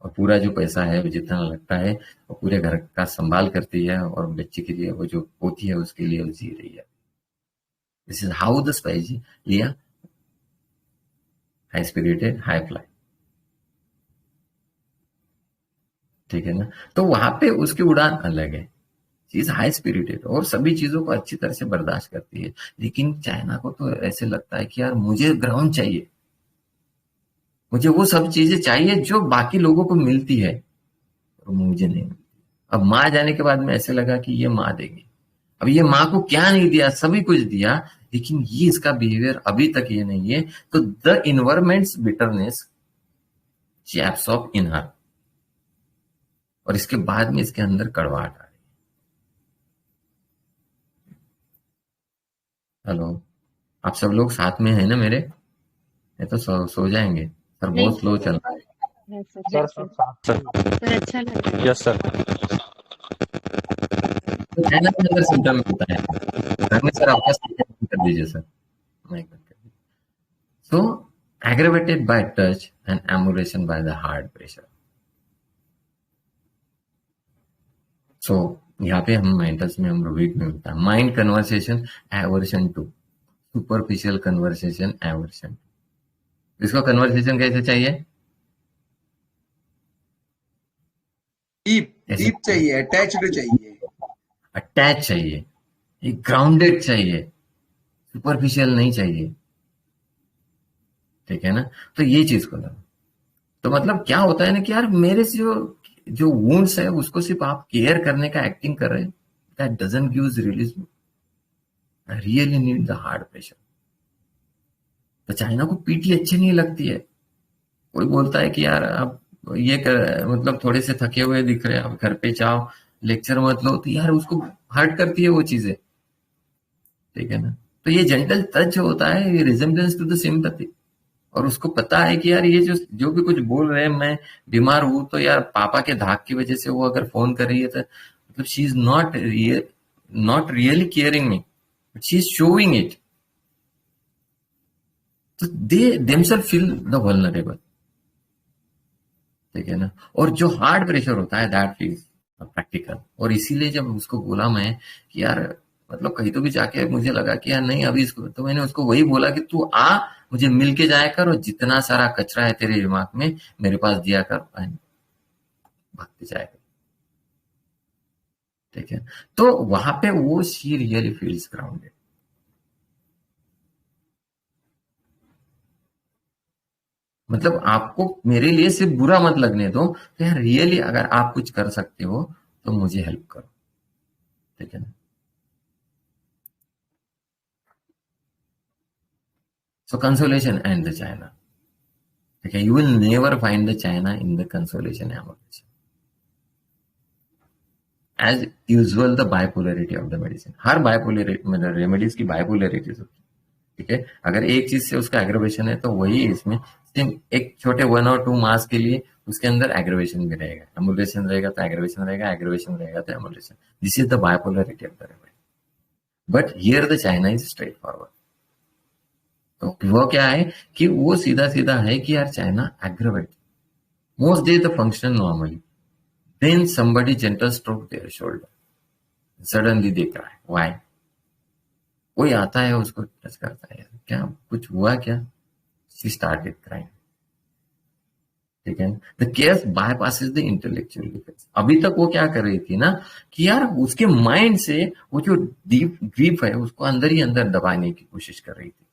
और पूरा जो पैसा है वो जितना लगता है वो पूरे घर का संभाल करती है, और बच्चे के लिए वो जो पोती है उसके लिए वो जी रही है। This is how the spicy लिया हाई स्पिरिटेड हाई फ्लाई, ठीक है ना। तो वहां पे उसकी उड़ान अलग है, शी इज हाई स्पिरिटेड और सभी चीजों को अच्छी तरह से बर्दाश्त करती है। लेकिन चाइना को तो ऐसे लगता है कि यार मुझे ग्राउंड चाहिए, मुझे वो सब चीजें चाहिए जो बाकी लोगों को मिलती है और मुझे नहीं मिलती। अब माँ जाने के बाद में ऐसे लगा कि ये माँ देगी, अब ये माँ को क्या नहीं दिया, सभी कुछ दिया, लेकिन ये इसका बिहेवियर अभी तक ये नहीं है। तो the environments bitterness she absorb in her, और इसके बाद में इसके अंदर कड़वाहट आ रही है। हेलो, आप सब लोग साथ में है ना मेरे? ये तो सो जाएंगे सर, नहीं बहुत स्लो चल रहा है। है सर, सर है सब सर। साथ सर सर अच्छा लग रहा है। Yes sir. तो चाइना के अंदर सिम्टम होता है घर में। सर आपका स्पीकर कर दीजिए सर, माइक बंद कर दीजिए। सो aggravated by touch and emulation by the heart pressure. So यहाँ पे हम मेंटल्स में, हम रूबिक में होता है mind conversation aversion to, superficial conversation aversion. इसको कन्वर्सेशन कैसे चाहिए? डीप कैसे डीप चाहिए, अटैच्ड चाहिए। अटैच चाहिए, एक ग्राउंडेड चाहिए, सुपरफिशियल नहीं चाहिए। ठीक है ना? तो ये चीज को लगा। तो मतलब क्या होता है ना कि यार मेरे से जो जो वुंड्स है उसको सिर्फ आप केयर करने का एक्टिंग कर रहे हैं, that doesn't gives release. I really need the hard pressure. तो चाइना को पीटी अच्छी नहीं लगती है। कोई बोलता है कि यार आप ये कर, मतलब थोड़े से थके हुए दिख रहे हैं, आप घर पे जाओ, लेक्चर मत लो, तो यार उसको हर्ट करती है वो चीजें। ठीक है ना? तो ये जेंटल टच जो होता है, ये रिजेम्बलेंस टू द सिंपैथी, और उसको पता है कि यार ये जो जो भी कुछ बोल रहे हैं, मैं बीमार हूं तो यार पापा के धाक की वजह से वो अगर फोन कर रही है तो मतलब she is not really caring me, but she is showing it. तो they themselves feel the vulnerable. ठीक है ना? और जो हार्ड प्रेशर होता है दैट फील्स प्रैक्टिकल। और इसीलिए जब उसको बोला मैं कि यार मतलब कहीं तो भी जाके मुझे लगा कि यार नहीं अभी इसको, तो मैंने उसको वही बोला कि तू आ, मुझे मिल के जाया कर, और जितना सारा कचरा है तेरे दिमाग में मेरे पास दिया कर, भागते जाएगा। ठीक है? तो वहां पे वो शी रियली फील्स ग्राउंडेड। मतलब आपको मेरे लिए सिर्फ बुरा मत लगने दो, तो यार रियली अगर आप कुछ कर सकते हो तो मुझे हेल्प करो। ठीक है ना? So consolation and the China. Okay, you will never find the China in the consolation amortization. As usual, the bipolarity of the medicine. Her bipolarity remedies की bipolarity होती है। ठीक है? अगर एक चीज से उसका एग्रेवेशन है तो वही इसमें सेम एक छोटे 1 और 2 मास के लिए उसके अंदर एग्रेवेशन भी रहेगा, एमुलेशन रहेगा तो एग्रेवेशन रहेगा, एग्रेवेशन रहेगा तो emulation. This is the bipolarity of the remedy. But here the China is straightforward. तो वो क्या है कि वो सीधा सीधा है कि यार China aggravate most day the function normally, then somebody gentle stroke their shoulder, suddenly they cry. Why? कोई आता है उसको टच करता है, क्या कुछ हुआ क्या? She started crying. ठीक है? The case bypasses the intellectual defence. अभी तक वो क्या कर रही थी ना कि यार उसके माइंड से वो जो डीप ग्रीफ है उसको अंदर ही अंदर दबाने की कोशिश कर रही थी,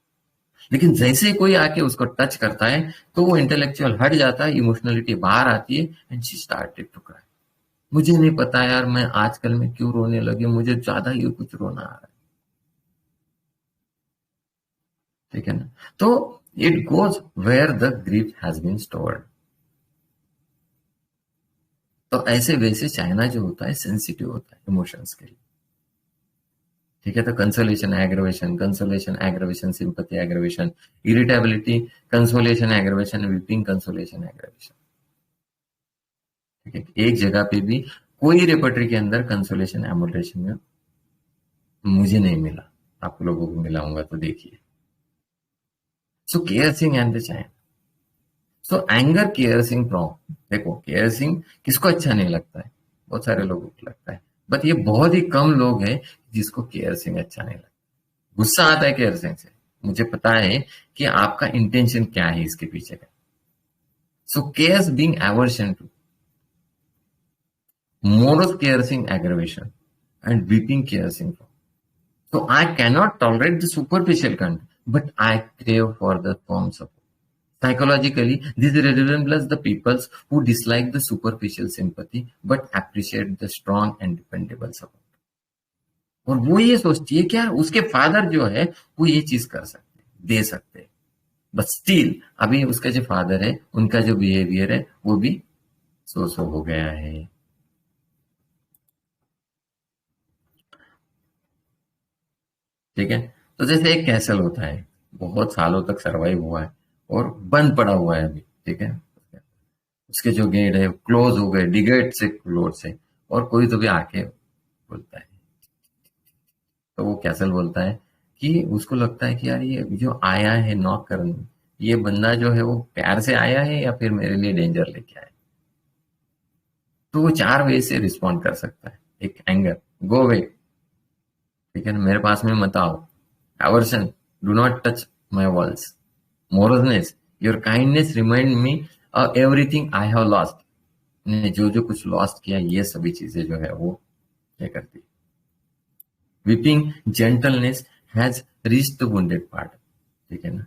लेकिन जैसे कोई आके उसको टच करता है तो वो इंटेलेक्चुअल हट जाता है, इमोशनलिटी बाहर आती है, and she started to cry. मुझे नहीं पता यार मैं आजकल में क्यों रोने लगी, मुझे ज्यादा ही कुछ रोना आ रहा है। ठीक है ना? तो it goes where the grief has been stored. तो ऐसे वैसे चाइना जो होता है सेंसिटिव होता है इमोशंस के लिए। ठीक है? तो consolation aggravation, sympathy aggravation, irritability consolation aggravation, weeping consolation aggravation. ठीक है? एक जगह पे भी कोई रेपर्टरी के अंदर कंसोलेशन एमुलेशन में मुझे नहीं मिला, आप लोगों को मिलाऊंगा तो देखिए। So care Singh and the China. So anger care Singh prong. देखो केयर सिंह किसको अच्छा नहीं लगता है? बहुत सारे लोगों को लगता है, बट ये बहुत ही कम लोग हैं जिसको केयर सिंह अच्छा नहीं लगता। गुस्सा आता है केयर सिंह से, मुझे पता है कि आपका इंटेंशन क्या है इसके पीछे का। So cares being aversion to morose care सिंह एग्रेवेशन एंड वीपिंग केयर सिंह। So I cannot tolerate the superficial content, but I crave for the firm support. Psychologically, this resembles the peoples who dislike the superficial sympathy but appreciate the strong and dependable support. और वो ये सोचती है कि यार उसके father जो है वो ये चीज कर सकते, दे सकते, बट स्टिल अभी उसका जो फादर है उनका जो बिहेवियर है वो भी सो हो गया है। ठीक है, तो जैसे एक कैसल होता है, बहुत सालों तक सरवाइव हुआ है और बंद पड़ा हुआ है अभी। ठीक है, उसके जो गेट है क्लोज हो गए, डिगेट से क्लोज से, और कोई तो भी आके बोलता है, तो वो कैसल बोलता है कि उसको लगता है कि यार ये जो आया है नॉक करने, ये बंदा जो है वो प्यार से आया है या फिर मेरे लिए डेंजर लेके आया। तो वो 4 वे से रिस्पॉन्ड कर सकता है। एक एंगर, गो अवे, ठीक है ना, मेरे पास में मत आओ। Aversion, do not touch my walls. Moroseness, your kindness remind me everything I have lost. ने जो जो कुछ लॉस्ट किया, ये सभी चीजें जो है वो क्या करती है। Weeping gentleness has reached the wounded part. ठीक है ना,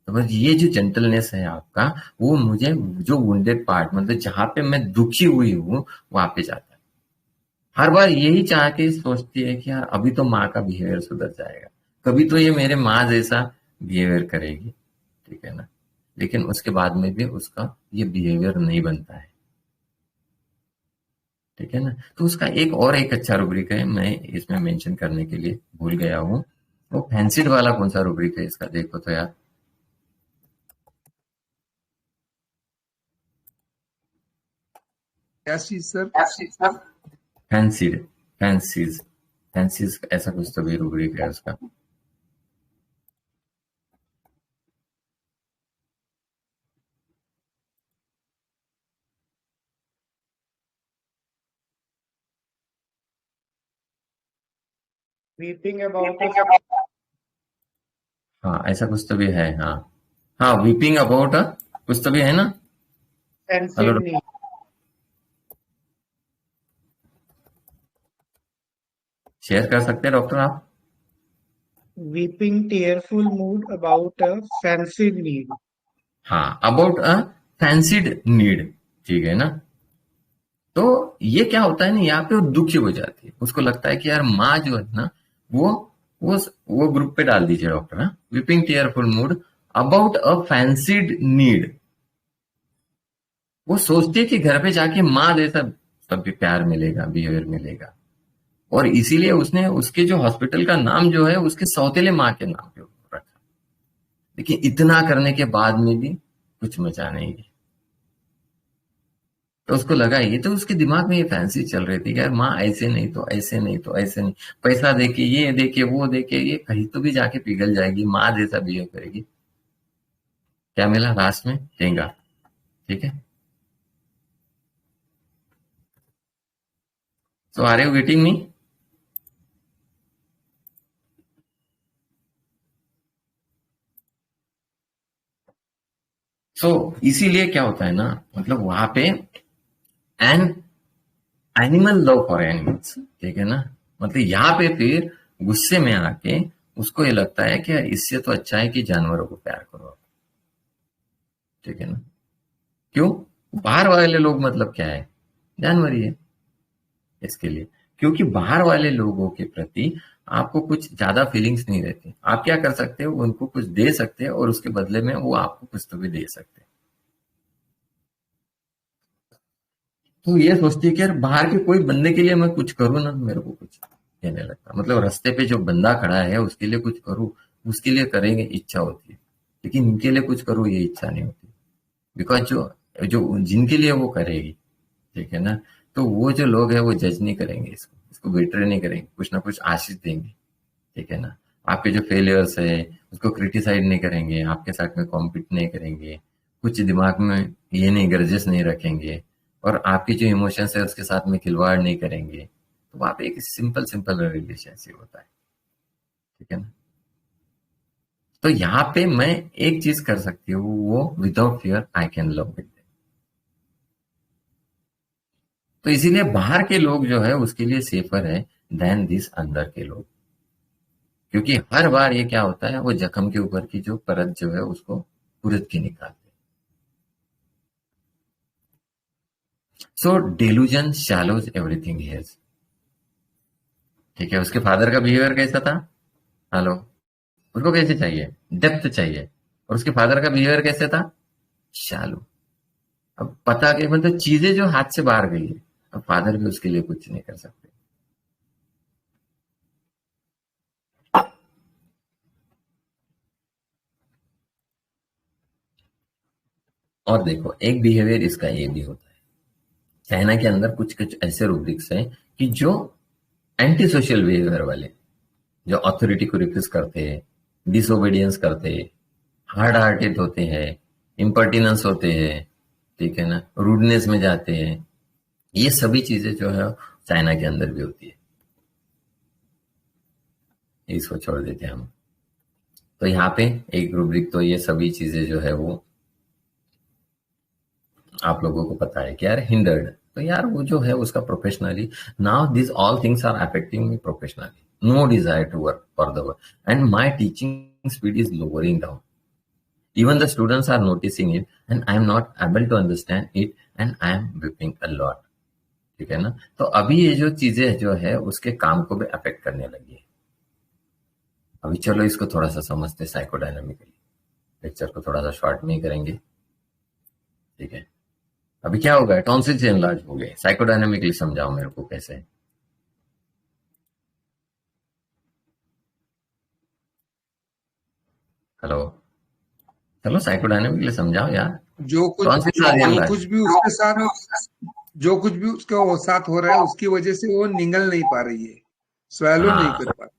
तो बस ये जो जेंटलनेस है आपका, वो मुझे जो वुंडेड पार्ट, मतलब जहां पे मैं दुखी हुई हूं वहां पे जाता है। हर बार यही चाह के सोचती है कि यार अभी तो माँ का बिहेवियर सुधर जाएगा, कभी तो ये मेरे माँ जैसा बिहेवियर करेगी। ठीक है ना, लेकिन उसके बाद में भी उसका ये बिहेवियर नहीं बनता है। ठीक है ना, तो उसका एक अच्छा रूब्रिक है, मैं इसमें मेंशन करने के लिए भूल गया हूँ। वो फैंसिड वाला कौन सा रूब्रिक है इसका, देखो तो यार। क्या चीज सर? फैंसीड, फैंसीज, फैंसीज ऐसा कुछ तो भी रूब्रिक है उसका। वीपिंग अबाउट हाँ, ऐसा कुछ तो भी है। हाँ हाँ, वीपिंग अबाउट कुछ तो भी है ना। हेलो, फैंसी नीड, शेयर कर सकते हैं डॉक्टर आप? Weeping tearful mood about a fancy need. हाँ, अबाउट अ फैंसीड नीड। ठीक है ना, तो ये क्या होता है ना, यहाँ पे वो दुखी हो जाती है, उसको लगता है कि यार माँ जो है ना, वो वो ग्रुप पे डाल दीजिए डॉक्टर। हाँ, weeping tearful mood about a fancied need. वो सोचती है कि घर पे जाके माँ जैसा सब भी प्यार मिलेगा, बिहेवियर मिलेगा, और इसीलिए उसने उसके जो हॉस्पिटल का नाम जो है उसके सौतेले माँ के नाम पे रखा। लेकिन इतना करने के बाद में भी कुछ मचा नहीं है। तो उसको लगा, ये तो उसके दिमाग में ये फैंसी चल रही थी कि यार माँ ऐसे नहीं तो ऐसे नहीं तो ऐसे नहीं, पैसा देके ये देके वो देके ये कहीं तो भी जाके पिघल जाएगी, माँ जैसा बिहेव करेगी। क्या मिला लास्ट में? ठेंगा। ठीक है, सो आर यू गेटिंग मी? सो इसीलिए क्या होता है ना, मतलब वहां पे an animal love for animals. ठीक है ना, मतलब यहाँ पे फिर गुस्से में आके उसको ये लगता है कि यार इससे तो अच्छा है कि जानवरों को प्यार करो। ठीक है ना, क्यों? बाहर वाले लोग मतलब क्या है, जानवर ही है इसके लिए। क्योंकि बाहर वाले लोगों के प्रति आपको कुछ ज्यादा फीलिंग्स नहीं रहती। आप क्या कर सकते हो, उनको कुछ दे सकते हैं और उसके बदले में वो आपको कुछ तो भी दे सकते हैं। तो ये सोचती है कि यार बाहर के कोई बंदे के लिए मैं कुछ करूँ ना, मेरे को कुछ कहने लगता, मतलब रास्ते पे जो बंदा खड़ा है उसके लिए कुछ करूँ, उसके लिए करेंगे इच्छा होती है, लेकिन इनके लिए कुछ करूँ ये इच्छा नहीं होती। बिकॉज जो जो जिनके लिए वो करेगी, ठीक है ना, तो वो जो लोग हैं वो जज नहीं करेंगे, इसको बेटर नहीं करेंगे, कुछ ना कुछ आशीष देंगे। ठीक है ना, आपके जो फेलियर्स है उसको क्रिटिसाइज नहीं करेंगे, आपके साथ में कॉम्पिट नहीं करेंगे, कुछ दिमाग में ये नहीं ग्रजेस नहीं रखेंगे, और आपकी जो इमोशंस है उसके साथ में खिलवाड़ नहीं करेंगे। तो वहां पे एक सिंपल सिंपल रिलेशनशिप होता है। ठीक है ना, तो यहाँ पे मैं एक चीज कर सकती हूँ, वो without fear I can love with. तो इसीलिए बाहर के लोग जो है उसके लिए सेफर है देन दिस अंदर के लोग। क्योंकि हर बार ये क्या होता है, वो जख्म के ऊपर की जो परत जो है उसको कुरद के निकालते। सो डेलूजन शैलोज एवरीथिंग हियर्स। ठीक है, उसके फादर का बिहेवियर कैसा था? हेलो, उसको कैसे चाहिए? डेप्थ चाहिए, और उसके फादर का बिहेवियर कैसे था? शालू। अब पता कि मतलब चीजें जो हाथ से बाहर गई है, अब फादर भी उसके लिए कुछ नहीं कर सकते। और देखो एक बिहेवियर इसका ये भी होता है, चाइना के अंदर कुछ कुछ ऐसे रूब्रिक्स हैं कि जो एंटी सोशल बिहेवियर वाले, जो अथॉरिटी को रिफ्यूज करते हैं, डिसोबीडियंस करते हैं, हार्ड हार्टेड होते हैं, इम्पर्टिनेंस होते हैं, ठीक है ना, रूडनेस में जाते हैं, ये सभी चीजें जो है चाइना के अंदर भी होती है। इसको छोड़ देते हैं हम। तो यहाँ पे एक रूब्रिक तो ये सभी चीजें जो है वो आप लोगों को पता है कि यार हिंडर्ड, तो यार वो जो है उसका professionally, now this all things are affecting me professionally, no desire to work for the work and my teaching speed is lowering down, even the students are noticing it and I am not able to understand it and I am weeping a lot, ठीक है ना। तो अभी ये जो चीजें जो है उसके काम को भी अफेक्ट करने लगी है। अभी चलो इसको थोड़ा सा समझते साइकोडायनामिकली, लेक्चर को थोड़ा सा शॉर्ट में ही करेंगे, ठीक है। अभी क्या होगा, टॉन्सिल्स एनलार्ज हो गए, साइकोडायनामिकली समझाओ मेरे को कैसे। हेलो, चलो साइकोडायनामिकली समझाओ यार। जो कुछ भी उसके साथ हो रहा है उसकी वजह से वो निगल नहीं पा रही है, स्वैलो नहीं कर पा रही,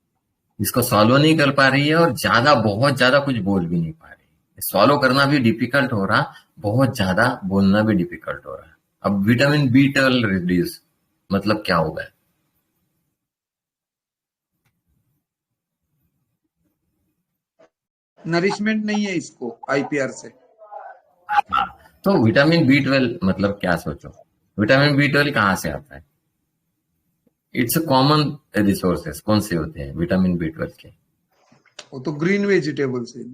इसको सॉल्व नहीं कर पा रही है और ज्यादा बहुत ज्यादा कुछ बोल भी नहीं पा रही। सॉल्व करना भी डिफिकल्ट हो रहा, बहुत ज्यादा बोलना भी डिफिकल्ट हो रहा। अब विटामिन B12 रिड्यूस मतलब क्या होगा? नरिशमेंट नहीं है इसको IPR से। तो विटामिन B12 मतलब क्या सोचो, विटामिन B12 कहाँ से आता है? It's a common resources. कौन से होते हैं विटामिन B12 के? वो तो ग्रीन वेजिटेबल्स है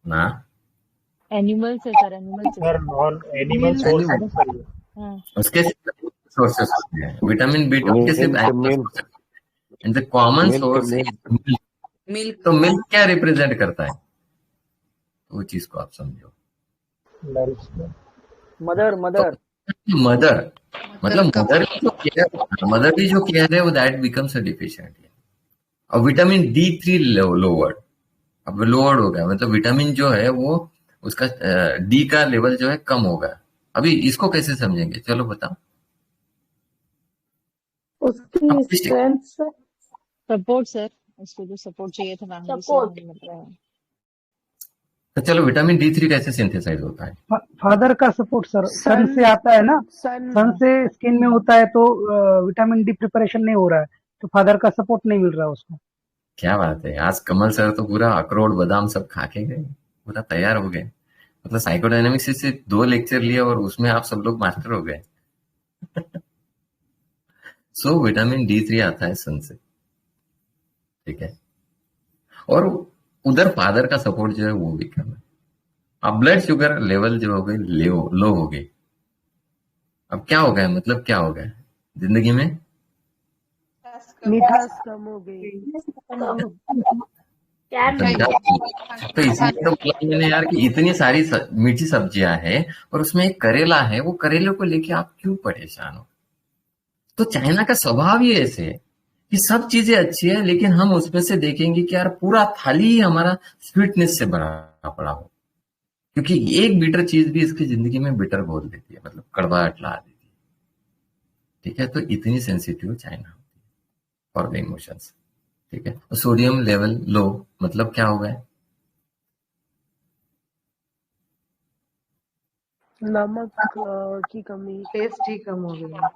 ना, एनिमल्स है सर, एनिमल्स उसके सोर्सेस होते हैं। विटामिन B12 के सिर्फ and the common source milk. तो मिल्क क्या रिप्रेजेंट करता है? वो चीज को आप समझो। मदर मतलब मदर भी जो केयर है वो दैट बिकम्स अ डिफिशिएंट। और विटामिन D3 लोअर्ड, अब लोअर्ड हो गया मतलब विटामिन जो है वो उसका डी का लेवल जो है कम होगा। अभी इसको कैसे समझेंगे, चलो बताओ। उसकी स्ट्रेंथ सपोर्ट सर, उसको जो सपोर्ट चाहिए था फैमिली से मिल रहा है। तो चलो विटामिन D3 कैसे सिंथेसाइज होता है? फादर का सपोर्ट सर, सन से आता है ना, सन से स्किन में होता है, तो विटामिन डी प्रिपरेशन नहीं हो रहा है, तो फादर का सपोर्ट नहीं मिल रहा उसको। क्या बात है, आज कमल सर तो पूरा अखरोट बादाम सब खा के गए, पूरा तैयार हो गए। मतलब साइकोडायनामिक्स से 2 लेक्चर लिए और उसमें आप सब लोग मास्टर हो गए। सो विटामिन D3 आता है सन से, ठीक है। और उधर फादर का सपोर्ट जो है वो भी कम है। अब ब्लड शुगर लेवल जो हो गई लो हो गई। अब क्या हो गया, मतलब क्या हो गया जिंदगी में? मिठास कम हो गई। तो इसलिए तो बोला मैंने यार कि इतनी सारी मीठी सब्जियां हैं और उसमें एक करेला है, वो करेले को लेके आप क्यों परेशान हो? तो चाइना का स्वभाव ही ऐसे है कि सब चीजें अच्छी है लेकिन हम उसमें से देखेंगे कि यार पूरा थाली ही हमारा स्वीटनेस से भरा पड़ा हो, क्योंकि एक बिटर चीज भी इसकी जिंदगी में बिटर बोल देती है, मतलब कड़वाहट ला देती है, ठीक है। तो इतनी सेंसिटिव चाइना होती है फॉर द इमोशंस, ठीक है। सोडियम लेवल लो मतलब क्या हो गया? नमक की कमी, टेस्ट ही कम हो गया।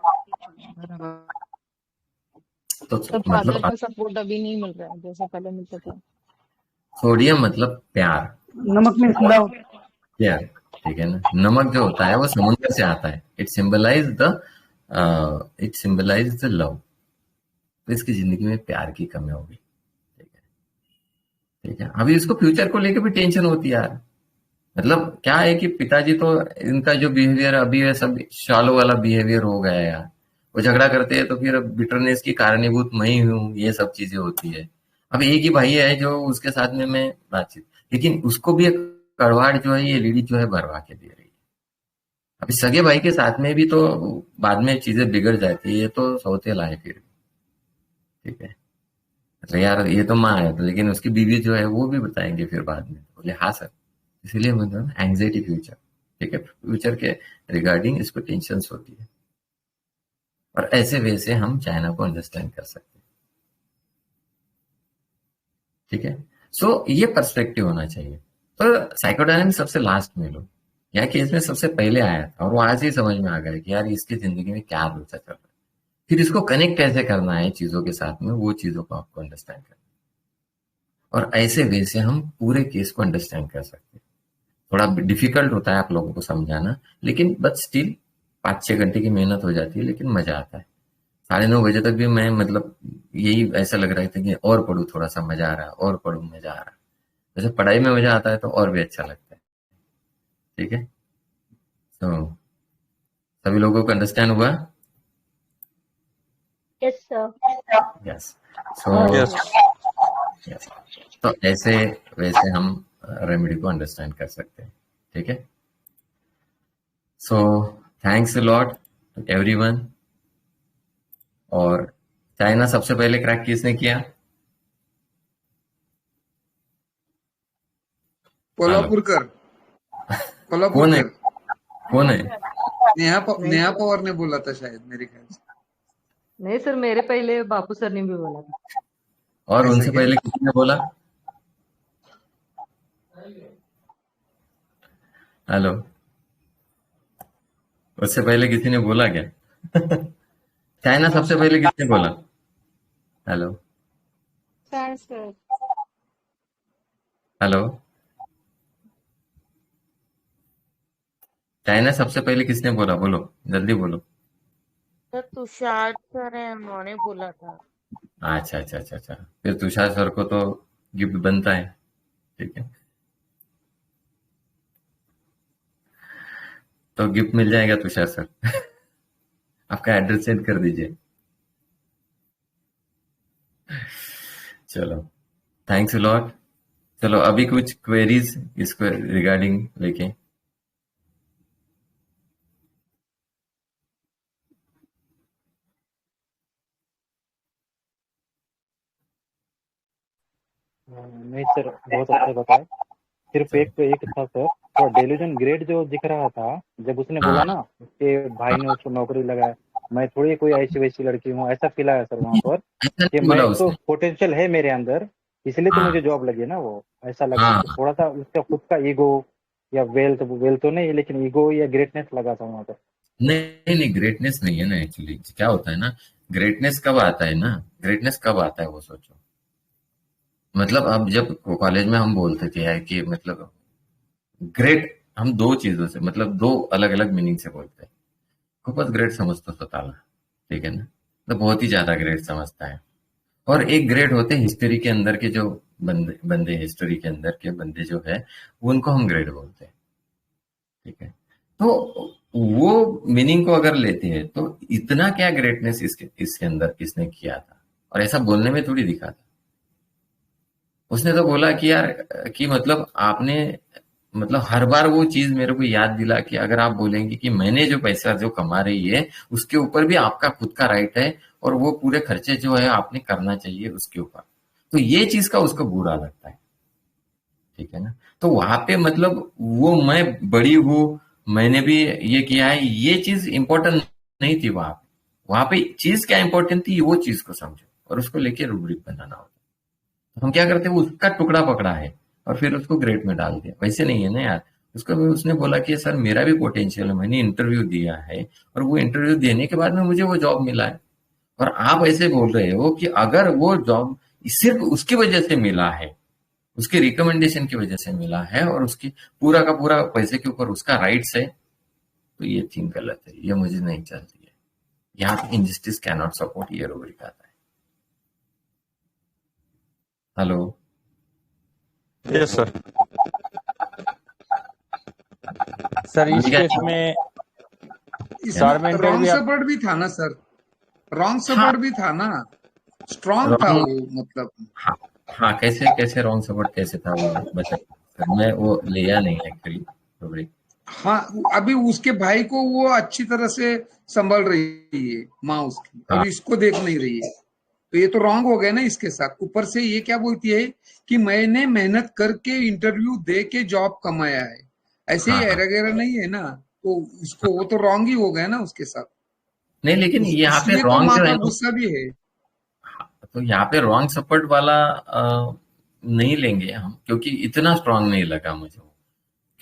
तो फादर का सपोर्ट अभी नहीं मिल रहा है जैसा पहले मिलता था। सोडियम मतलब प्यार, नमक में लव, प्यार, ठीक है ना। नमक जो होता है वो समुद्र से आता है, इट सिंबलाइज द लव। तो इसकी जिंदगी में प्यार की कमी होगी, ठीक है। अभी इसको फ्यूचर को लेकर भी टेंशन होती है यार। मतलब क्या है कि पिताजी तो इनका जो बिहेवियर अभी है सब शालो वाला बिहेवियर हो गया है यार। वो झगड़ा करते हैं तो फिर बिटरनेस की कारणीभूत मैं ही हूँ, ये सब चीजें होती है। अब एक ही भाई है जो उसके साथ में मैं बातचीत, लेकिन उसको भी एक कड़वाड़ जो है ये लेडी जो है भरवा के दे रही है। अभी सगे भाई के साथ में भी तो बाद में चीजें बिगड़ जाती है, तो सौतेला है फिर भी, ठीक है। तो यार ये तो माँ है, तो लेकिन उसकी बीवी जो है वो भी बताएंगे फिर बाद में, बोले हाँ सर। इसीलिए मतलब एंग्जाइटी फ्यूचर, ठीक है, फ्यूचर के रिगार्डिंग इसको टेंशन होती है, और ऐसे वे से हम चाइना को अंडरस्टैंड कर सकते हैं, ठीक है। सो ये पर्सपेक्टिव होना चाहिए। तो साइकोडायनामिक्स सबसे लास्ट में लो, या केस में सबसे पहले आया था, और वो आज ही समझ में आ गया कि यार इसकी जिंदगी में क्या रोचा चल रहा है, फिर इसको कनेक्ट कैसे करना है चीजों के साथ में, वो चीजों को आपको अंडरस्टैंड करना, और ऐसे वे से हम पूरे केस को अंडरस्टैंड कर सकते हैं। थोड़ा डिफिकल्ट होता है आप लोगों को समझाना, लेकिन बट स्टिल 5-6 घंटे की मेहनत हो जाती है, लेकिन मजा आता है। 9:30 बजे तक भी मैं मतलब यही ऐसा लग रहा था कि और पढ़ूं, थोड़ा सा मजा आ रहा है, और पढ़ूं मजा आ रहा है। जैसे पढ़ाई में मजा आता है तो और भी अच्छा लगता है, ठीक है। तो सभी लोगों को अंडरस्टैंड हुआ? Yes sir. Yes. So yes, तो ऐसे वैसे हम रेमेडी को अंडरस्टैंड कर सकते हैं, ठीक है। So thanks a lot to everyone. और चाइना सबसे पहले क्रैक किसने किया? कोल्हापुरकर। कौन है? कौन है? नेहा पवार ने बोला था शायद, मेरे ख्याल से। नहीं सर, मेरे पहले बापू सर ने भी बोला था। और उनसे पहले किसने बोला? हेलो, उससे पहले किसी ने बोला क्या? चाइना सबसे पहले किसने बोला? Hello sir. हेलो, चाइना सबसे पहले किसने बोला? बोलो, जल्दी बोलो। सर तुषार सर है, उन्होंने बोला था। अच्छा अच्छा अच्छा अच्छा, फिर तुषार सर को तो गिफ्ट बनता है, ठीक है। तो गिफ्ट मिल जाएगा तुषार सर। आपका एड्रेस सेंड कर दीजिए। चलो, थैंक्स अ लॉट। चलो अभी कुछ क्वेरीज इसको रिगार्डिंग लेके। नहीं सर, बहुत अच्छा बताया। सिर्फ एक था सर, तो डेल्यूजन ग्रेड जो दिख रहा था, जब उसने बोला ना कि भाई ने उसको नौकरी लगाया, मैं थोड़ी कोई ऐसी वैसी लड़की हूँ, ऐसा फील आया सर वहां पर कि मैं तो पोटेंशियल है मेरे अंदर, इसलिए तो मुझे जॉब लगी ना। वो ऐसा लगा कि थोड़ा सा उसका खुद का ईगो या वेल्थ तो नहीं, लेकिन ईगो या ग्रेटनेस लगा था वहां पर। नहीं, ग्रेटनेस नहीं है ना। एक्चुअली क्या होता है ना, ग्रेटनेस कब आता है ना, ग्रेटनेस कब आता है वो सोचो। मतलब अब जब कॉलेज में हम बोलते थे यार कि मतलब ग्रेट, हम दो चीजों से मतलब दो अलग अलग मीनिंग से बोलते हैं। खूपच ग्रेट समझतो स्वतःला, ठीक है ना, तो बहुत ही ज्यादा ग्रेट समझता है। और एक ग्रेट होते हैं हिस्ट्री के अंदर के जो बंदे हिस्ट्री के अंदर के बंदे जो है उनको हम ग्रेट बोलते हैं, ठीक है। तो वो मीनिंग को अगर लेते हैं तो इतना क्या ग्रेटनेस इसके अंदर इसने किया था, और ऐसा बोलने में थोड़ी दिखा था। उसने तो बोला कि यार कि मतलब आपने मतलब हर बार वो चीज मेरे को याद दिला कि अगर आप बोलेंगे कि मैंने जो पैसा जो कमा रही है उसके ऊपर भी आपका खुद का राइट है, और वो पूरे खर्चे जो है आपने करना चाहिए उसके ऊपर, तो ये चीज का उसको बुरा लगता है, ठीक है ना। तो वहां पे मतलब वो मैं बड़ी हूं, मैंने भी ये किया है, ये चीज इंपॉर्टेंट नहीं थी। वहां पे चीज क्या इंपॉर्टेंट थी, वो चीज को समझो और उसको लेके रूब्रिक बनाना होता। तो हम क्या करते हैं, उसका टुकड़ा पकड़ा है और फिर उसको ग्रेड में डाल दिया। वैसे नहीं है ना यार, उसको भी उसने बोला कि सर मेरा भी पोटेंशियल है, मैंने इंटरव्यू दिया है और वो इंटरव्यू देने के बाद में मुझे वो जॉब मिला है, और आप ऐसे बोल रहे हो कि अगर वो जॉब सिर्फ उसकी वजह से मिला है, उसके रिकमेंडेशन की वजह से मिला है और उसकी पूरा का पूरा पैसे के ऊपर उसका राइट्स है, तो ये थिंग गलत है, ये मुझे नहीं चलती है। यहाँ पे इनजस्टिस कैनॉट सपोर्ट, ये रूब्रिक आता है। Hello, yes sir. सर इस केस में रॉन्ग सपोर्ट भी था ना सर, रॉन्ग सपोर्ट भी था ना, स्ट्रॉन्ग था वो मतलब। हाँ, कैसे रॉन्ग सपोर्ट कैसे था वो बताइए। तो मैं वो लिया नहीं एक्चुअली। हाँ, अभी उसके भाई को वो अच्छी तरह से संभाल रही है माँ उसकी, हाँ और इसको देख नहीं रही है। तो ये तो रॉन्ग हो गया ना इसके साथ। ऊपर से ये क्या बोलती है कि मैंने मेहनत करके इंटरव्यू दे के जॉब कमाया है, ऐसे ही हाँ हाँ एरा नहीं है ना। तो उसको वो तो रॉन्ग ही हो गया ना उसके साथ। नहीं, लेकिन यहाँ पे इसलिए तो रॉन्ग माँ जो का है ना, गुस्सा भी है। तो यहाँ पे रॉन्ग सपोर्ट वाला नहीं लेंगे हम, क्योंकि इतना स्ट्रांग नहीं लगा मुझे वो।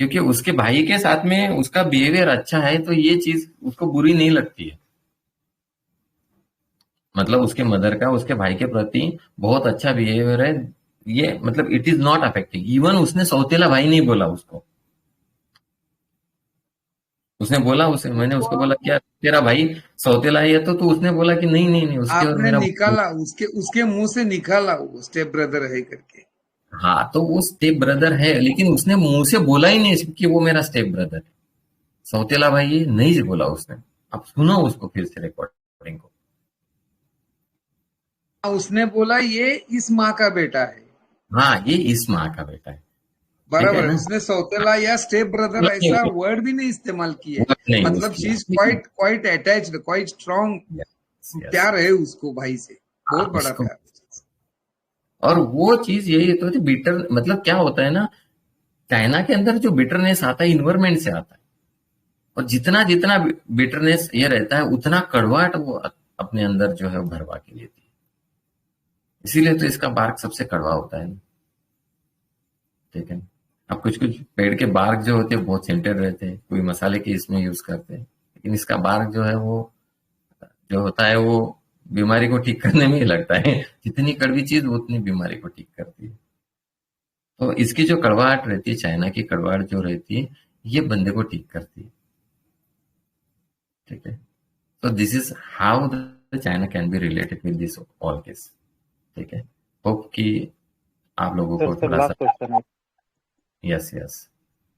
क्योंकि उसके भाई के साथ में उसका बिहेवियर अच्छा है, तो ये चीज उसको बुरी नहीं लगती है। मतलब उसके मदर का उसके भाई के प्रति बहुत अच्छा बिहेवियर है, ये मतलब it is not affecting. Even उसने सौतेला भाई नहीं बोला उसको। उसने बोला, उसे मैंने उसको बोला क्या तेरा भाई सौतेला है, तो उसने बोला कि नहीं नहीं नहीं, उसके और आपने मेरा। निकाला उसके मुंह से निकाला वो स्टेप ब्रदर है करके। हाँ, तो वो स्टेप ब्रदर है, लेकिन उसने मुंह से बोला ही नहीं कि वो मेरा स्टेप ब्रदर है। सौतेला भाई ये नहीं बोला उसने। अब सुनो उसको फिर से रिकॉर्डिंग को। उसने बोला ये इस माँ का बेटा है। हाँ, ये इस माँ का बेटा है, ठीक है बराबर है। ना। उसने सौतेला या स्टेप ब्रदर नहीं, ऐसा नहीं, वर्ड भी नहीं इस्तेमाल किया। नहीं मतलब उसकी she is quite attached, quite strong. प्यार है उसको भाई से, बहुत बड़ा उसको। प्यार। और वो चीज यही तो थी, बिटर मतलब क्या होता है ना, चाइना के अंदर जो बिटरनेस आता है इन्वायरमेंट से आता है। और जितना जितना बिटरनेस ये रहता है, उतना कड़वाहट वो अपने अंदर जो है वो भरवा के लेती है। इसीलिए तो इसका बार्क सबसे कड़वा होता है ना, ठीक है। अब कुछ कुछ पेड़ के बार्क जो होते हैं बहुत सेंटेड रहते हैं, कोई मसाले के इसमें यूज करते हैं, लेकिन इसका बार्क जो है वो जो होता है वो बीमारी को ठीक करने में ही लगता है। जितनी कड़वी चीज उतनी बीमारी को ठीक करती है। तो इसकी जो कड़वाहट रहती है, चाइना की कड़वाहट जो रहती है, ये बंदे को ठीक करती है, ठीक है। तो this is how the China can be related with this all case, ठीक है। होप कि आप लोगों को सर थोड़ा सा। लास्ट क्वेश्चन है। Yes yes.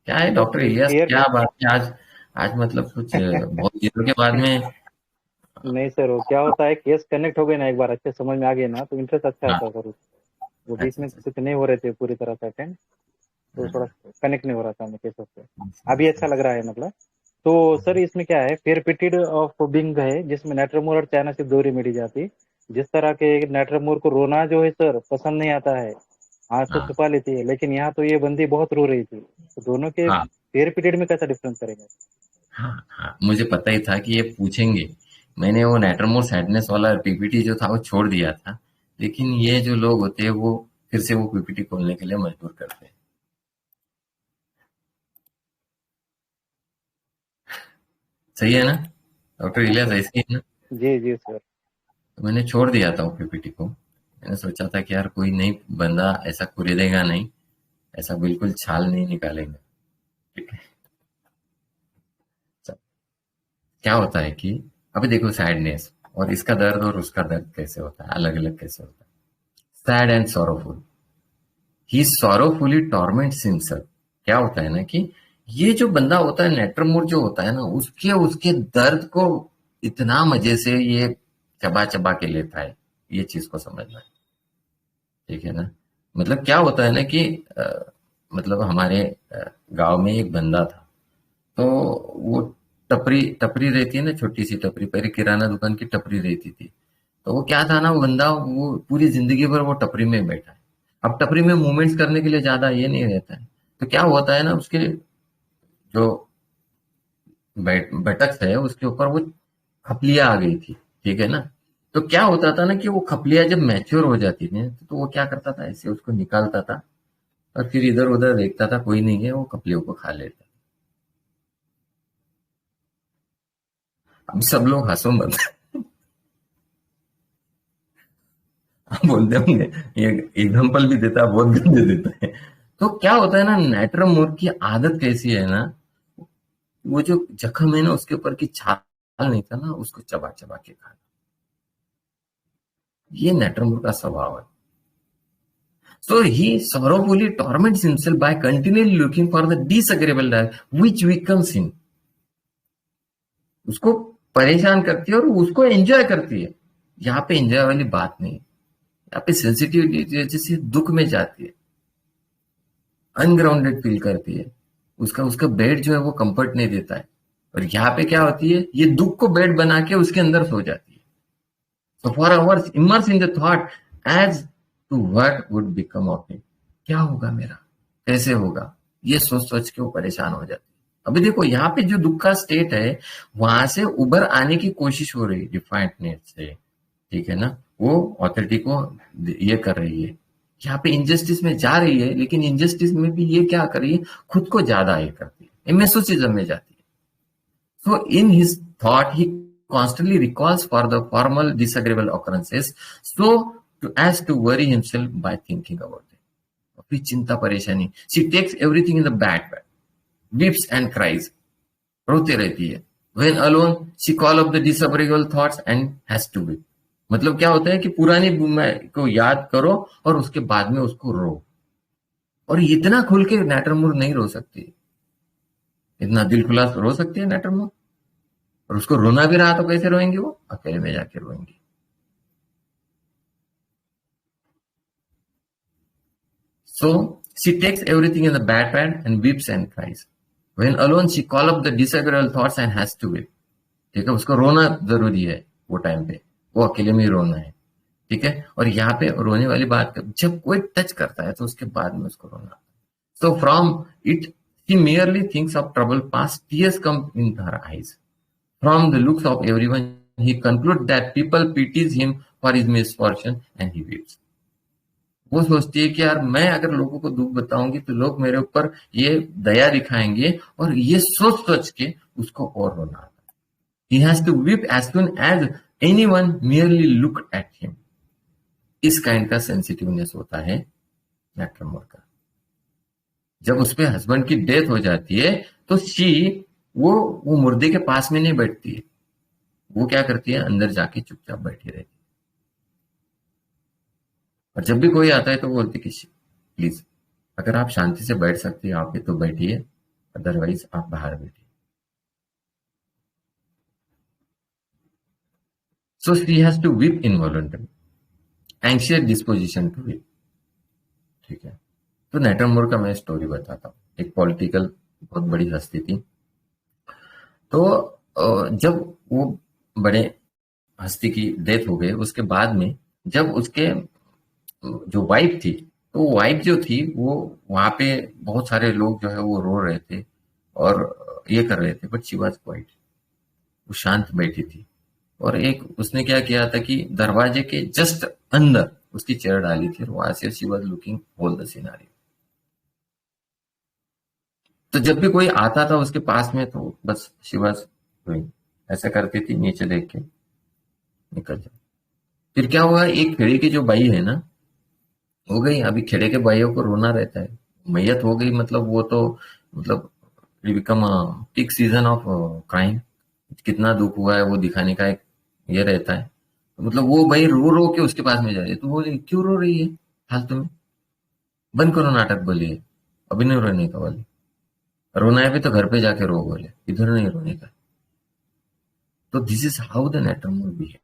क्या है डॉक्टर इलियास, एयर क्या बात है आज? आज मतलब कुछ बहुत दिनों के बाद में। नहीं सर, वो क्या होता है, केस कनेक्ट हो गए ना एक बार, अच्छे समझ में आ गए ना, तो इंटरेस्ट अच्छा हाँ, आता है सर। वो बीच अच्छा में अच्छा कुछ नहीं हो रहे थे पूरी तरह से अटेंड, तो थोड़ा कनेक्ट नहीं हो रहा था हमें केसेस से। अभी अच्छा लग रहा है मतलब। तो सर इसमें क्या है, फेयरपिटिड ऑफ बिंग है, जिसमें नाइट्रोमोर और चाइना से 2 रेमेडी जाती। जिस तरह के नाइट्रोमोर को रोना जो है सर पसंद नहीं आता है, आंख से हाँ छुपा लेती है, लेकिन यहाँ तो ये बंदी बहुत रो रही थी। तो दोनों के हाँ फेयरपिटिड में कैसा डिफरेंस करेंगे? हाँ हाँ, मुझे पता ही था कि ये पूछेंगे। मैंने वो नेटरमोर सैडनेस वाला पीपीटी जो था वो छोड़ दिया था, लेकिन ये जो लोग होते हैं वो फिर से वो पीपीटी खोलने के लिए मजबूर करते हैं। सही है ना डॉक्टर इलियास, ऐसे ही है ना। जी जी सर। तो मैंने छोड़ दिया था वो पीपीटी को। मैंने सोचा था कि यार कोई नहीं बंदा ऐसा कुरेदेगा नहीं, ऐसा बिल्कुल छाल नहीं निकालेगा, ठीक है। चल, क्या होता है कि अभी देखो सैडनेस और इसका दर्द और उसका दर्द कैसे होता है, अलग अलग कैसे होता है। Sad and sorrowful, he sorrowfully torments himself. क्या होता है ना कि ये जो बंदा होता है नेटरमोर जो होता है ना, उसके दर्द को इतना मजे से ये चबा चबा के लेता है। ये चीज को समझना है, ठीक है ना। मतलब क्या होता है ना कि मतलब हमारे गांव में एक बंदा था, तो वो टपरी टपरी रहती है ना, छोटी सी टपरी, पहले किराना दुकान की टपरी रहती थी। तो वो क्या था ना, वो बंदा वो पूरी जिंदगी भर वो टपरी में बैठा है। अब टपरी में मूवमेंट्स करने के लिए ज्यादा ये नहीं रहता है, तो क्या होता है ना, उसके जो बटक्स है उसके ऊपर वो खपलियां आ गई थी, ठीक है ना। तो क्या होता था ना कि वो खपलियां जब मैच्योर हो जाती थी तो वो क्या करता था, ऐसे उसको निकालता था और फिर इधर उधर देखता था, कोई नहीं है, वो खपलियों को खा लेता। अब सब लोग हंसो मत। आप बोलते होंगे ये एग्जाम्पल भी देता है, बहुत गंदे देता है। तो क्या होता है ना, नाइट्रोमोर की आदत कैसी है ना, वो जो जख्म है ना उसके ऊपर की छाल नहीं था ना, उसको चबा चबा के खाना। ये नाइट्रोमोर का स्वभाव है। So he sorrowfully torments himself by continually looking for the disagreeable which weakens him. उसको परेशान करती है और उसको एंजॉय करती है। यहाँ पे एंजॉय वाली बात नहीं, यहाँ पे सेंसिटिविटी जैसे दुख में जाती है। अनग्राउंडेड फील करती है, उसका उसका बेड जो है वो कंफर्ट नहीं देता है। और यहाँ पे क्या होती है, ये दुख को बेड बना के उसके अंदर सो जाती है। So for hours immerse in the thought as to what would become of me, क्या होगा मेरा, कैसे होगा, ये सोच सोच के वो परेशान हो जाती है। अभी देखो यहाँ पे जो दुख का स्टेट है वहां से उबर आने की कोशिश हो रही है डिफाइंटनेस से, ठीक है ना, वो ऑथोरिटी को ये कर रही है, यहाँ पे इंजस्टिस में जा रही है, लेकिन इंजस्टिस में भी ये क्या कर रही है, खुद को ज्यादा ये करती है, मेसोसिज्म में जाती है। So in his thought, he constantly recalls for the formal disagreeable occurrences, so as to worry himself by thinking about them. अपनी चिंता परेशानी, she takes everything in the bad way, weeps and cries, रोते रहती है। When alone, she call up the disagreeable thoughts and has to weep. मतलब क्या होता है कि पुरानी को याद करो और उसके बाद में उसको रो, और इतना खुल के नैटरमूर नहीं रो सकती, इतना दिल खुला रो सकती है नैटरमूर, और उसको रोना भी रहा तो कैसे रोएंगे, वो अकेले में जाके रोएंगे। So she takes everything in the bad pad and weeps and cries. When alone she call up the disagreeable thoughts and has to weep. ठीक है, उसको रोना जरूरी है वो टाइम पे, वो अकेले में ही रोना है, ठीक है। और यहाँ पे रोने वाली बात, जब कोई टच करता है तो उसके बाद में उसको रोना। So from it she merely thinks of trouble past, tears come in her eyes. From the looks of everyone, he concludes that people pities him for his misfortune and he weeps. वो सोचती है कि यार मैं अगर लोगों को दुख बताऊंगी तो लोग मेरे ऊपर ये दया दिखाएंगे, और ये सोच सोच के उसको और रोना आता है। He has to weep as soon as anyone merely look at him. इस काइंड का सेंसिटिवनेस होता है नैटरमोर का। जब उसपे हस्बैंड की डेथ हो जाती है तो वो मुर्दे के पास में नहीं बैठती है, वो क्या करती है, अंदर जाके चुपचाप बैठी रहती है। और जब भी कोई आता है तो बोलती कि प्लीज अगर आप शांति से बैठ सकते हैं आप भी तो बैठिए, अदरवाइज आप बाहर बैठिए। So she has to weep involuntary, anxious disposition to weep, ठीक है। तो नैटरमोर का मैं स्टोरी बताता हूँ। एक पॉलिटिकल बहुत बड़ी हस्ती थी, तो जब वो बड़े हस्ती की डेथ हो गई उसके बाद में जब उसके जो वाइफ थी, तो वाइफ जो थी वो वहां पे बहुत सारे लोग जो है वो रो रहे थे और ये कर रहे थे, बट शी वाज क्वाइट, वो शांत बैठी थी। और एक उसने क्या किया था कि दरवाजे के जस्ट अंदर उसकी चेयर डाली थी और वहां से she was looking all the scenario. तो जब भी कोई आता था उसके पास में तो बस शी वाज डूइंग ऐसा करती थी, नीचे देख के निकल जाओ। फिर क्या हुआ, एक खेड़े की जो बाई है ना हो गई, अभी खेड़े के भाइयों को रोना रहता है, मैयत हो गई, मतलब वो तो मतलब become peak season of crime, कितना दुख हुआ है वो दिखाने का एक ये रहता है। तो मतलब वो भाई रो रो के उसके पास में जा रही है, तो बोले क्यों रो रही है फालतू में, बंद करो नाटक, बोलिए अभी नहीं रोने का, बोले रोना है भी तो घर पे जाके रो, बोले इधर नहीं रोने का। तो this is how the Natrum mur behave.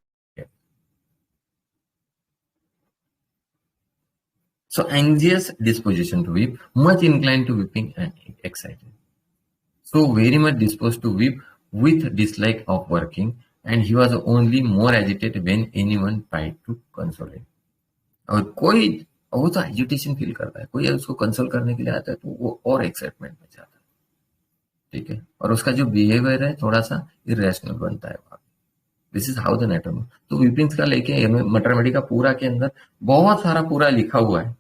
So anxious disposition to weep, much inclined to weeping and excited. So very much disposed to weep with dislike of working, and he was only more agitated when anyone tried to console him. और कोई वो तो agitation feel करता है, कोई उसको console करने के लिए आता है तो वो और एक्साइटमेंट में जाता है, ठीक है। और उसका जो बिहेवियर है थोड़ा सा इरेशनल बनता है वहां। This is how the nature more. तो वीपिंग्स का लेके मैटरनिटी का पूरा के अंदर बहुत सारा पूरा लिखा हुआ है,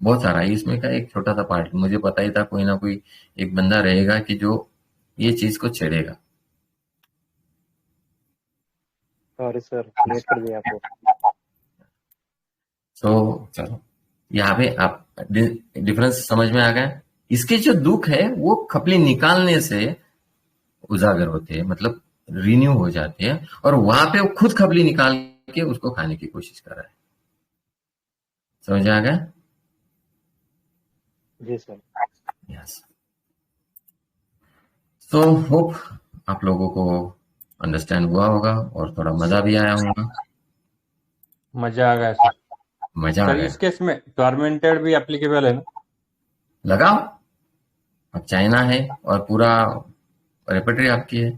बहुत सारा। इसमें का एक छोटा सा पार्ट मुझे पता ही था, कोई ना कोई एक बंदा रहेगा कि जो ये चीज को छेड़ेगा। सॉरी सर, लेट कर दिया आपको। तो चलो यहाँ पे आप डिफरेंस समझ में आ गया। इसके जो दुख है वो खपली निकालने से उजागर होते हैं, मतलब रिन्यू हो जाते हैं, और वहां पे वो खुद खपली निकाल के उसको खाने की कोशिश कर रहा है। समझ आ गया? जी सर। यस। सो होप आप लोगों को अंडरस्टैंड हुआ होगा और थोड़ा मजा भी आया होगा। मजा आ गया सर। मजा आ सर गया। इस केस में टॉर्मेंटेड भी एप्लीकेबल है ना? लगाओ। अब चाइना है और पूरा रेपर्टरी आपकी है।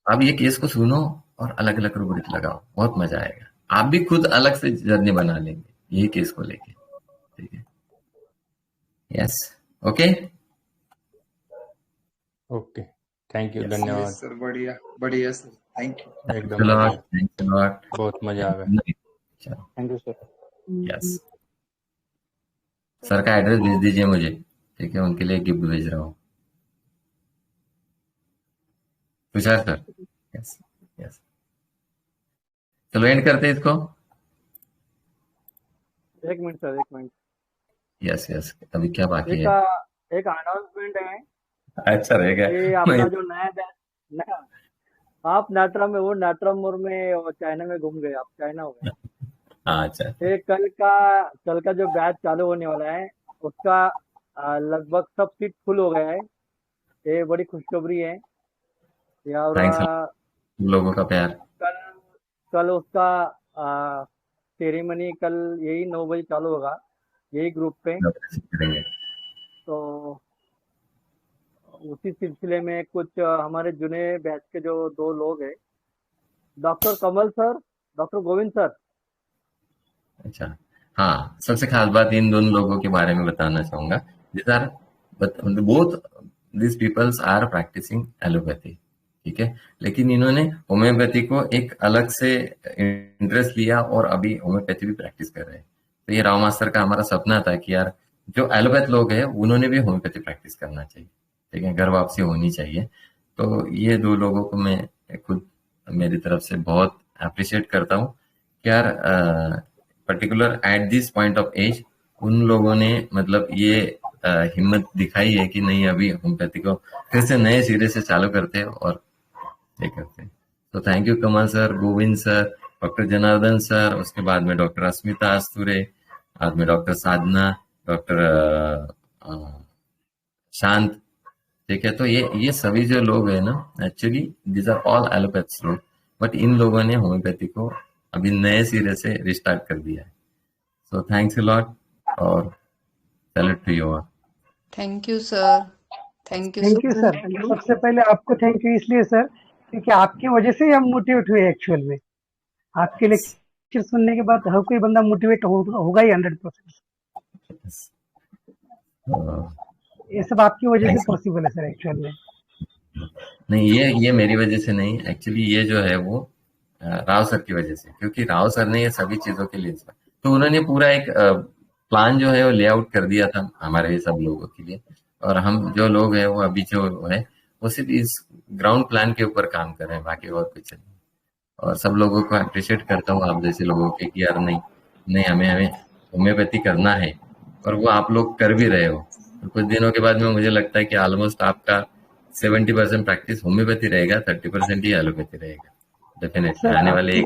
अब ये केस को सुनो और अलग अलग रूब्रिक लगाओ, बहुत मजा आएगा। आप भी खुद अलग से जर्नी बना लेंगे यही केस को लेके। ठीक है, yes, okay okay, thank you, yes, yes धन्यवाद, सर, बढ़िया बढ़िया सर, थैंक यू। एकदम बढ़िया, थैंक्स अ लॉट। बहुत मजा आ गया। चलो, thank you sir. Yes, sir का एड्रेस भेज दीजिए मुझे, ठीक है, उनके लिए गिफ्ट भेज रहा हूँ। तुषार सर, यस यस, चलो एंड करते हैं इसको। एक मिनट सर, एक मिनट। यस यस, अभी क्या बाकी एक है? एक अनाउंसमेंट है अच्छा रहेगा। कि अपना जो नया बैच नया आप नाटरा में, वो नाटरा मोड़ में, वो चाइना में घूम गए, आप चाइना हो गए। अच्छा, ये कल का जो बैच चालू होने वाला है उसका लगभग सब सीट फुल हो गया है। ये बड़ी खुशखबरी है। या और थैंक्स लोगों का प्यार। कल कल उसका सेरेमनी कल यही 9 बजे चालू होगा, यही ग्रुप पे। करेंगे। तो उसी सिलसिले में कुछ हमारे जुने बैच के जो 2 लोग हैं, डॉक्टर कमल सर, डॉक्टर गोविंद सर। अच्छा, हाँ, सबसे खास बात इन दोनों लोगों के बारे में बताना चाहूंगा। This are both this peoples are practising allopathy, ठीक है, लेकिन इन्होंने होम्योपैथी को एक अलग से इंटरेस्ट लिया और अभी होम्योपैथी भी प्रैक्टिस कर रहे हैं। तो ये राव मास्टर का हमारा सपना था कि यार जो एलोपैथ लोग हैं उन्होंने भी होम्योपैथी प्रैक्टिस करना चाहिए, ठीक है, घर वापसी होनी चाहिए। तो ये 2 लोगों को मैं खुद मेरी तरफ से बहुत अप्रिशिएट करता हूँ कि यार particular at this point of age उन लोगों ने मतलब ये हिम्मत दिखाई है कि नहीं, अभी होम्योपैथी को फिर से नए सिरे से चालू करते हैं और ये करते हैं। तो thank you Kamal sir, Govind sir, doctor Janardan sir, उसके बाद में डॉक्टर अस्मिता अस्तुरे, बाद में डॉक्टर साधना, डॉक्टर शांत, ठीक है। तो ये सभी जो लोग हैं ना, एक्चुअली दीज आर ऑल एलोपैथ्स लोग, बट इन लोगों ने होम्योपैथी को अभी नए सिरे से रिस्टार्ट कर दिया है। सो थैंक्स अ लॉट और salute to you all. Thank you sir, thank you thank you sir. सबसे पहले आपको थैंक यू इसलिए सर क्योंकि आपकी वजह से ही हम मोटिवेट हुए एक्चुअल में। आपके लेक्चर सुनने के बाद हर कोई बंदा मोटिवेट होगा ही 100%। ये सब आपकी वजह से पॉसिबल है सर एक्चुअल में। नहीं, ये मेरी वजह से नहीं, एक्चुअली ये जो है वो राव सर की वजह से, क्योंकि राव सर ने ये सभी चीजों के लिए तो उन्होंने पूरा एक प्लान जो है वो लेआउट कर दिया था हमारे सब लोगों के लिए। और हम जो लोग हैं वो अभी जो है वो सिर्फ इस ग्राउंड प्लान के ऊपर काम कर रहे हैं, बाकी और कुछ नहीं। और सब लोगों को अप्रिशिएट करता हूँ आप जैसे लोगों के कि यार नहीं हमें होम्योपैथी करना है, और वो आप लोग कर भी रहे हो। तो कुछ दिनों के बाद में मुझे लगता है कि ऑलमोस्ट आपका 70% प्रैक्टिस होम्योपैथी रहेगा, 30% ही एलोपैथी रहेगा डेफिनेटली आने वाले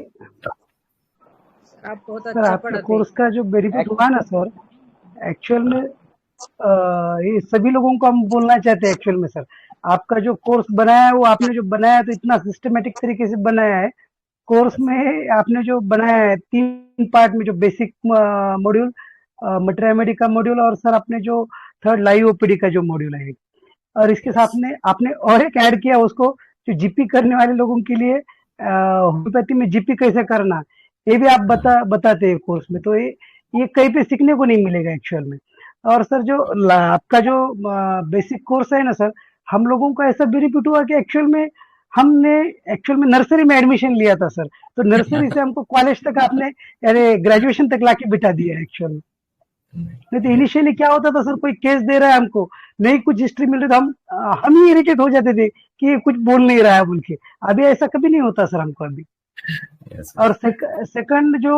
आप बहुत सर अच्छा आपके पढ़ाते कोर्स का जो बेनिफिट हुआ ना सर, एक्चुअल में ये सभी लोगों को हम बोलना चाहते हैं एक्चुअल में सर। आपका जो कोर्स बनाया है वो आपने जो बनाया तो इतना सिस्टमेटिक तरीके से बनाया है। कोर्स में आपने जो बनाया है 3 पार्ट में, जो बेसिक मॉड्यूल, मटेरियल का मॉड्यूल, और सर आपने जो थर्ड लाइव ओपीडी का जो मॉड्यूल है, और इसके साथ में आपने और एक ऐड किया उसको, जो जीपी करने वाले लोगों के लिए होम्योपैथी में जीपी कैसे करना, ये भी आप बताते हैं कोर्स में। तो ये कहीं पे सीखने को नहीं मिलेगा एक्चुअल में। और सर जो आपका जो बेसिक कोर्स है ना सर, हम लोगों को ऐसा बेनिफिट हुआ कि हमने एक्चुअल में नर्सरी में एडमिशन लिया था सर, तो नर्सरी से हमको कॉलेज तक आपने ग्रेजुएशन तक लाके बिठा दिया एक्चुअल में। नहीं तो इनिशियली क्या होता था सर, कोई केस दे रहा है हमको, नहीं कुछ हिस्ट्री मिल रही तो हम ही इरिटेट हो जाते थे कि ये कुछ बोल नहीं रहा है बोल के। अभी ऐसा कभी नहीं होता सर हमको अभी। और सेकंड जो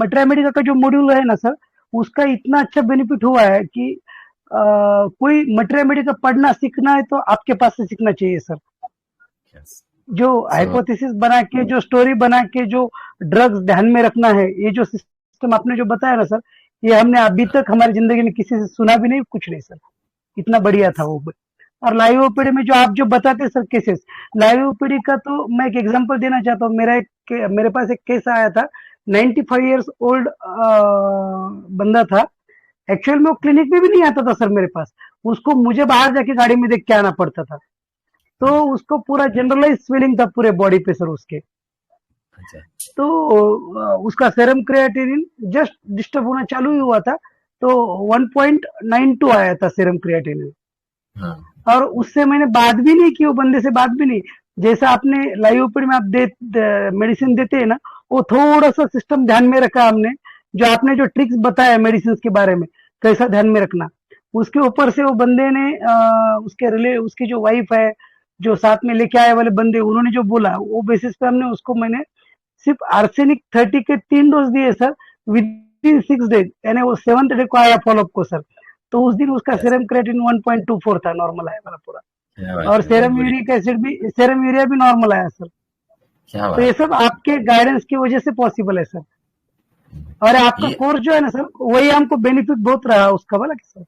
मटेरियल का जो मॉड्यूल है ना सर, उसका इतना अच्छा बेनिफिट हुआ है कि कोई मटेरियल का पढ़ना सीखना है तो आपके पास से सीखना चाहिए सर। जो हाइपोथेसिस बना के, जो स्टोरी बना के, जो ड्रग्स ध्यान में रखना है, ये जो सिस्टम आपने जो बताया ना सर, ये हमने अभी तक हमारी जिंदगी में किसी से सुना भी नहीं, कुछ नहीं सर, इतना बढ़िया था वो। और लाइव ओपीडी में जो आप जो बताते सर केसेस, लाइव ओपीडी का तो मैं एक एग्जांपल देना चाहता हूँ। मेरे पास एक केस आया था, 95 इयर्स ओल्ड बंदा था, एक्चुअल में वो क्लिनिक में भी नहीं आता था सर मेरे पास, उसको मुझे बाहर जाके गाड़ी में देख के आना पड़ता था। तो उसको पूरा जनरलाइज स्वेलिंग था पूरे बॉडी पे सर उसके। अच्छा तो उसका सेरम क्रिएटिनिन जस्ट डिस्टर्ब होना चालू ही हुआ था, तो 1.92 आया था सेरम क्रिएटिनिन। हाँ और उससे मैंने बात भी नहीं की, वो बंदे से बात भी नहीं। जैसा आपने लाइव ओपीडी में आप मेडिसिन देते हैं ना, वो थोड़ा सा सिस्टम ध्यान में रखा हमने, जो आपने जो ट्रिक्स बताया मेडिसिन के बारे में कैसा ध्यान में रखना, उसके ऊपर से वो बंदे ने उसकी जो वाइफ है, जो साथ में लेके आए वाले बंदे, उन्होंने जो बोला वो बेसिस पे हमने उसको, मैंने सिर्फ आर्सेनिक 30 के 3 डोज दिए सर विद इन 6 डेज, यानी वो 7th डे को आया फॉलोअप को सर। तो उस दिन उसका सेरम क्रेटिन 1.24 था, नॉर्मल आया वाला पूरा। क्या बात और है, बहुत सेरम बढ़िया। यूरिक एसिड भी, सेरम यूरिया भी नॉर्मल आया सर। क्या तो ये बात है। सब आपके गाइडेंस की वजह से पॉसिबल है सर। और आपका ये कोर्स जो है ना सर, वही हमको बेनिफिट बहुत रहा उसका वाला सर।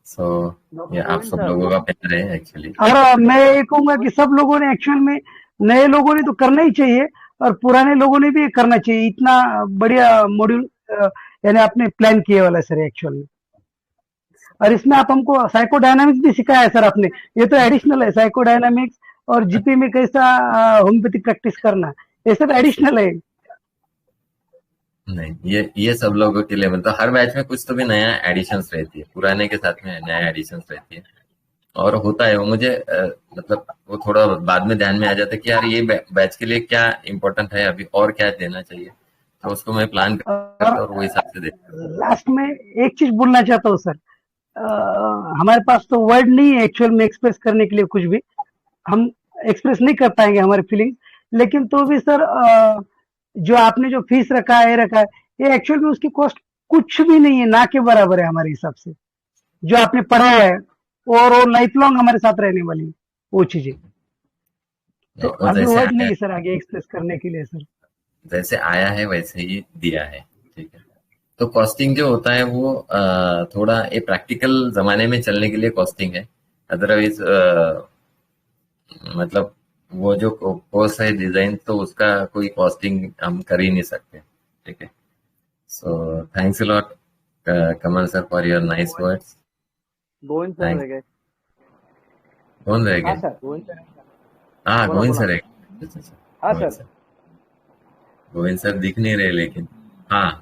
सो ये आप सब लोगों का प्यार है एक्चुअली। और मैं ये कहूंगा कि सब लोगों ने एक्चुअल में, नए लोगों ने तो करना ही चाहिए और पुराने लोगों ने भी ये करना चाहिए। इतना बढ़िया मॉड्यूल यानी आपने प्लान किए वाला है सर एक्चुअल में। और इसमें आप हमको साइकोडायनामिक्स भी सिखाया है सर आपने, ये तो एडिशनल है। साइकोडायनामिक्स और जीपी में कैसा होम्योपैथी प्रैक्टिस करना, ये सब एडिशनल है। नहीं, ये सब लोगों के लिए मतलब हर बैच में कुछ तो भी नया एडिशंस रहती है, पुराने के साथ में नया एडिशंस रहती है। और होता है वो मुझे मतलब वो थोड़ा बाद में ध्यान में आ जाता है कि यार ये बैच के लिए क्या इम्पोर्टेंट है, अभी और क्या देना चाहिए, तो उसको मैं प्लान करता हूँ और वो हिसाब से देखता हूँ। लास्ट में एक चीज बोलना चाहता हूँ सर, हमारे पास तो वर्ड नहीं है एक्चुअल में एक्सप्रेस करने के लिए, कुछ भी हम एक्सप्रेस नहीं कर पाएंगे हमारे फीलिंग्स। लेकिन तो भी सर जो आपने जो फीस रखा है, ये एक्चुअल में उसकी कॉस्ट कुछ भी नहीं है, ना के बराबर है हमारे हिसाब से। जो आपने पढ़ा है और वो लाइफ लॉन्ग हमारे साथ रहने वाली वो चीजें। तो वो अभी जैसे वर्ड आया नहीं है सर आगे एक्सप्रेस करने के लिए सर। जैसे आया है वैसे ही दिया है, ठीक है। तो कॉस्टिंग जो होता है वो थोड़ा ये प्रैक्टिकल जमाने में चलने के लिए कॉस्टिंग है। अदरवाइज मतलब वो जो कोर्स है डिजाइन, तो उसका कोई कॉस्टिंग हम कर ही नहीं सकते, ठीक है। So thanks a lot Kamal sir for your nice words. Govind sir रह गए। कौन रह हाँ गए? सर। हाँ बोला गोविंद बोला। सर है। अच्छा, अच्छा, हाँ Govind sir. Sir. Govind sir दिख नहीं रहे लेकिन हाँ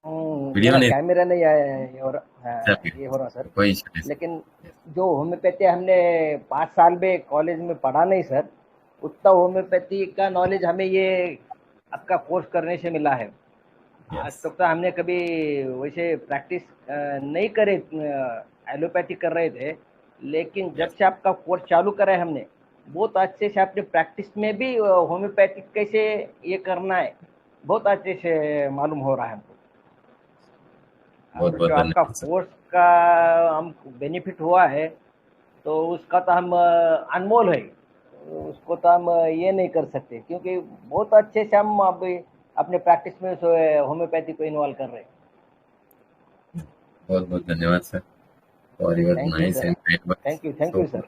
वीडियो मेरा नहीं। कैमरा नहीं आया है, ये हो रहा, हाँ, चलिए, ये हो रहा सर। कोई इशू नहीं। लेकिन जो होम्योपैथी हमने 5 साल में कॉलेज में पढ़ा नहीं सर, उतना होम्योपैथी का नॉलेज हमें ये आपका कोर्स करने से मिला है। आज तक तो हमने कभी वैसे प्रैक्टिस नहीं करे, एलोपैथी कर रहे थे, लेकिन जब से आपका कोर्स चालू करा है हमने, बहुत अच्छे से आपने प्रैक्टिस में भी होम्योपैथिक कैसे ये करना है बहुत अच्छे से मालूम हो रहा है हमको। बहुत और बहुत जो आपका धन्यवाद सर। कोर्स का हमको बेनिफिट हुआ है, तो उसका तो हम अनमोल है, उसको तो हम ये नहीं कर सकते, क्योंकि बहुत अच्छे से हम अभी अपने प्रैक्टिस में होम्योपैथी को इन्वॉल्व कर रहे हैं। बहुत बहुत धन्यवाद sir for your thank you nice sir, and kind words. Thank you sir.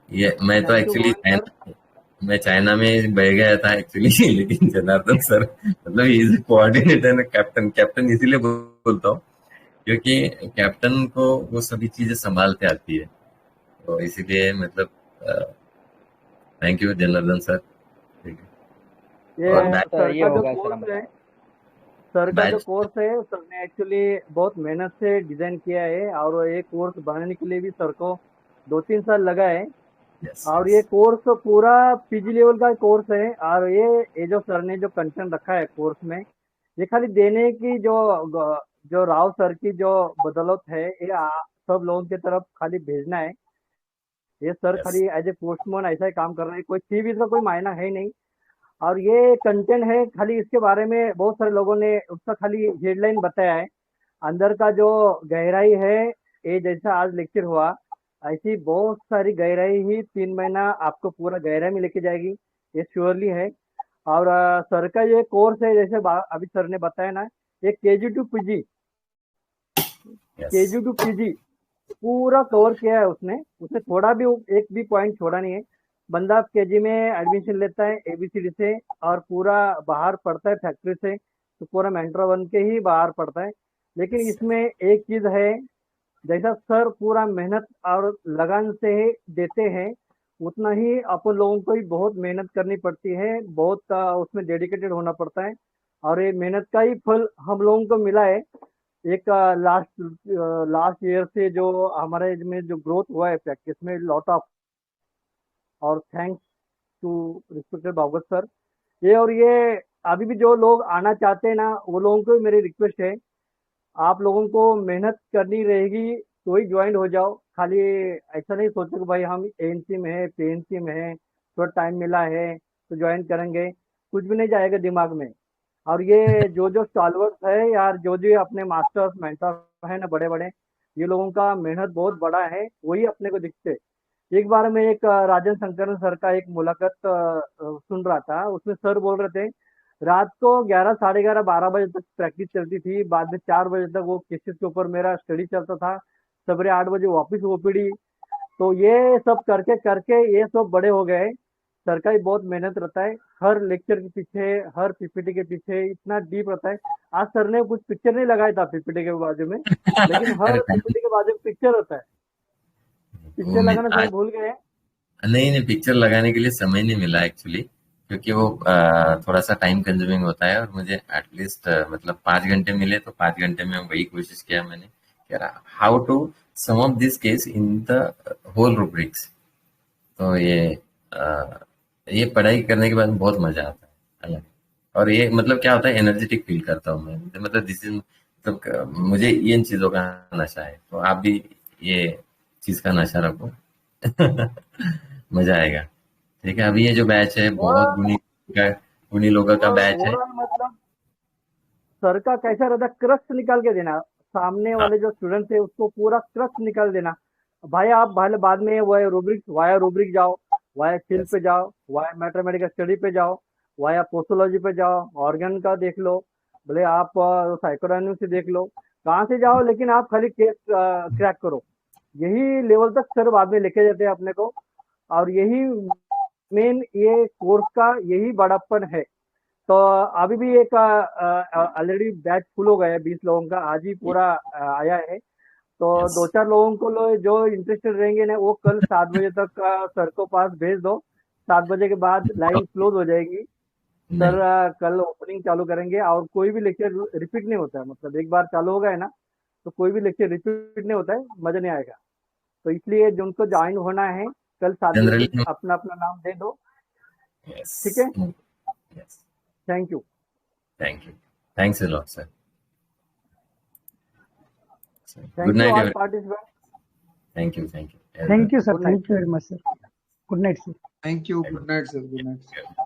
ये मैं तो thank you actually Govind sir. मैं चाइना में बह गया था एक्चुअली लेकिन जनार्दन सर मतलब इज कोऑर्डिनेटर कैप्टन इसीलिए बोलता हूँ क्योंकि कैप्टन को वो सभी चीजें संभालते आती है, तो इसीलिए मतलब थैंक यू जनार्दन सर, ठीक है। ये और तो सर ये का जो होगा सर कोर्स हमारा। है, सर का जो बैच कोर्स है सर ने एक्चुअली बहुत मेहनत से डिजाइन किया है, और ये कोर्स बनाने के लिए भी सर को 2-3 साल लगा है। यस और यस ये कोर्स पूरा पीजी लेवल का कोर्स है। और ये जो सर ने जो कंटेंट रखा है कोर्स में, ये खाली देने की जो राव सर की जो बदौलत है, ये सब लोगों की तरफ खाली भेजना है। ये सर यस खाली एज ए पोस्टमैन ऐसा ही काम कर रहे हैं, कोई फी इसका कोई मायना है नहीं। और ये कंटेंट है खाली, इसके बारे में बहुत सारे लोगों ने उसका खाली हेडलाइन बताया है। अंदर का जो गहराई है, ये जैसा आज लेक्चर हुआ, ऐसी बहुत सारी गहराई ही 3 महीना आपको पूरा गहराई में लेके जाएगी, ये श्योरली है। और सर का ये कोर्स है, जैसे अभी सर ने बताया ना, ये KG to PG, yes KG to PG पूरा कवर किया है उसने थोड़ा भी एक भी पॉइंट छोड़ा नहीं है। बंदा केजी में एडमिशन लेता है ABCD से, और पूरा बाहर पढ़ता है फैक्ट्री से, तो पूरा मेंटर बन के ही बाहर पढ़ता है। लेकिन इसमें एक चीज है, जैसा सर पूरा मेहनत और लगन से देते हैं, उतना ही अपन लोगों को ही बहुत मेहनत करनी पड़ती है, बहुत उसमें डेडिकेटेड होना पड़ता है, और ये मेहनत का ही फल हम लोगों को मिला है। एक लास्ट ईयर से जो हमारे में जो ग्रोथ हुआ है प्रैक्टिस में, लॉट ऑफ, और thanks to respected Bhagwat sir. ये अभी भी जो लोग आना चाहते हैं ना, वो लोगों को मेरी रिक्वेस्ट है, आप लोगों को मेहनत करनी रहेगी तो ही ज्वाइन हो जाओ। खाली ऐसा नहीं सोचो कि भाई हम एएनसी में है, पीएनसी में है, थोड़ा टाइम मिला है तो ज्वाइन करेंगे, कुछ भी नहीं जाएगा दिमाग में। और ये जो जो स्टॉलवर्स है यार, जो जो अपने मास्टर्स मेंटर है ना बड़े बड़े, ये लोगों का मेहनत बहुत बड़ा है, वही अपने को दिखते। एक बार मैं एक राजन शंकरन सर का एक मुलाकात सुन रहा था, उसमें सर बोल रहे थे रात को 11, साढ़े 11, 12 बजे तक प्रैक्टिस चलती थी, बाद में 4 बजे तक वो केसेस के ऊपर मेरा स्टडी चलता था, सवेरे 8 बजे वापस ओपीडी। तो ये सब करके करके ये सब बड़े हो गए। सर का ही बहुत मेहनत रहता है, हर लेक्चर के पीछे, हर पीपीटी के पीछे इतना डीप रहता है। आज सर ने कुछ पिक्चर नहीं लगाया था पीपीटी के बाजू में, लेकिन हर पीपीटी के बाजू में पिक्चर होता है। पिक्चर लगाना सर भूल गए? नहीं, पिक्चर लगाने के लिए समय नहीं मिला एक्चुअली, क्योंकि वो थोड़ा सा टाइम कंज्यूमिंग होता है, और मुझे एटलीस्ट मतलब 5 घंटे मिले तो 5 घंटे में वही कोशिश किया मैंने, how to sum of this case in the whole rubrics. तो ये पढ़ाई करने के बाद बहुत मजा आता है अलग। और ये मतलब क्या होता है, एनर्जेटिक फील करता हूँ मैं, मतलब दिस इज, मतलब मुझे इन चीजों का नशा है, तो आप भी ये चीज का नशा रखो। मजा आएगा। ठीक है, अभी ये जो बैच है बहुत गुणी लोगों का बैच है। मतलब सर का कैसा रहता, क्रस्ट निकाल के देना, सामने वाले जो स्टूडेंट है उसको पूरा क्रस्ट निकाल देना। भाई आप बाद में वाया रूब्रिक जाओ, वाया फिल पे जाओ, वाया मैथमेटिकल स्टडी पे जाओ, वाया पोस्टोलॉजी पे जाओ, ऑर्गन का देख लो, भले आप साइकोडायनेमिक्स से देख लो, कहाँ से जाओ, लेकिन आप खाली केस क्रैक करो। यही लेवल तक सर बाद में लेके जाते हैं अपने को, और यही मेन ये कोर्स का यही बड़ापन है। तो अभी भी एक ऑलरेडी बैच फुल हो गया है, 20 लोगों का आज ही पूरा आया है। तो 2-4 लोगों को जो इंटरेस्टेड रहेंगे ना, वो कल 7 बजे तक सर को पास भेज दो। 7 बजे के बाद लाइन क्लोज हो जाएगी। सर कल ओपनिंग चालू करेंगे, और कोई भी लेक्चर रिपीट नहीं होता है, मतलब एक बार चालू हो गया है ना तो कोई भी लेक्चर रिपीट नहीं होता है, मजा नहीं आएगा। तो इसलिए जिनको ज्वाइन होना है कल 7 बजे अपना अपना नाम दे दो। ठीक है, thank you. Thanks a lot sir. Good night, all participants. Thank you. Thank you, sir. Thank you very much, sir. Good night, sir. Thank you. Good night, sir. Good night.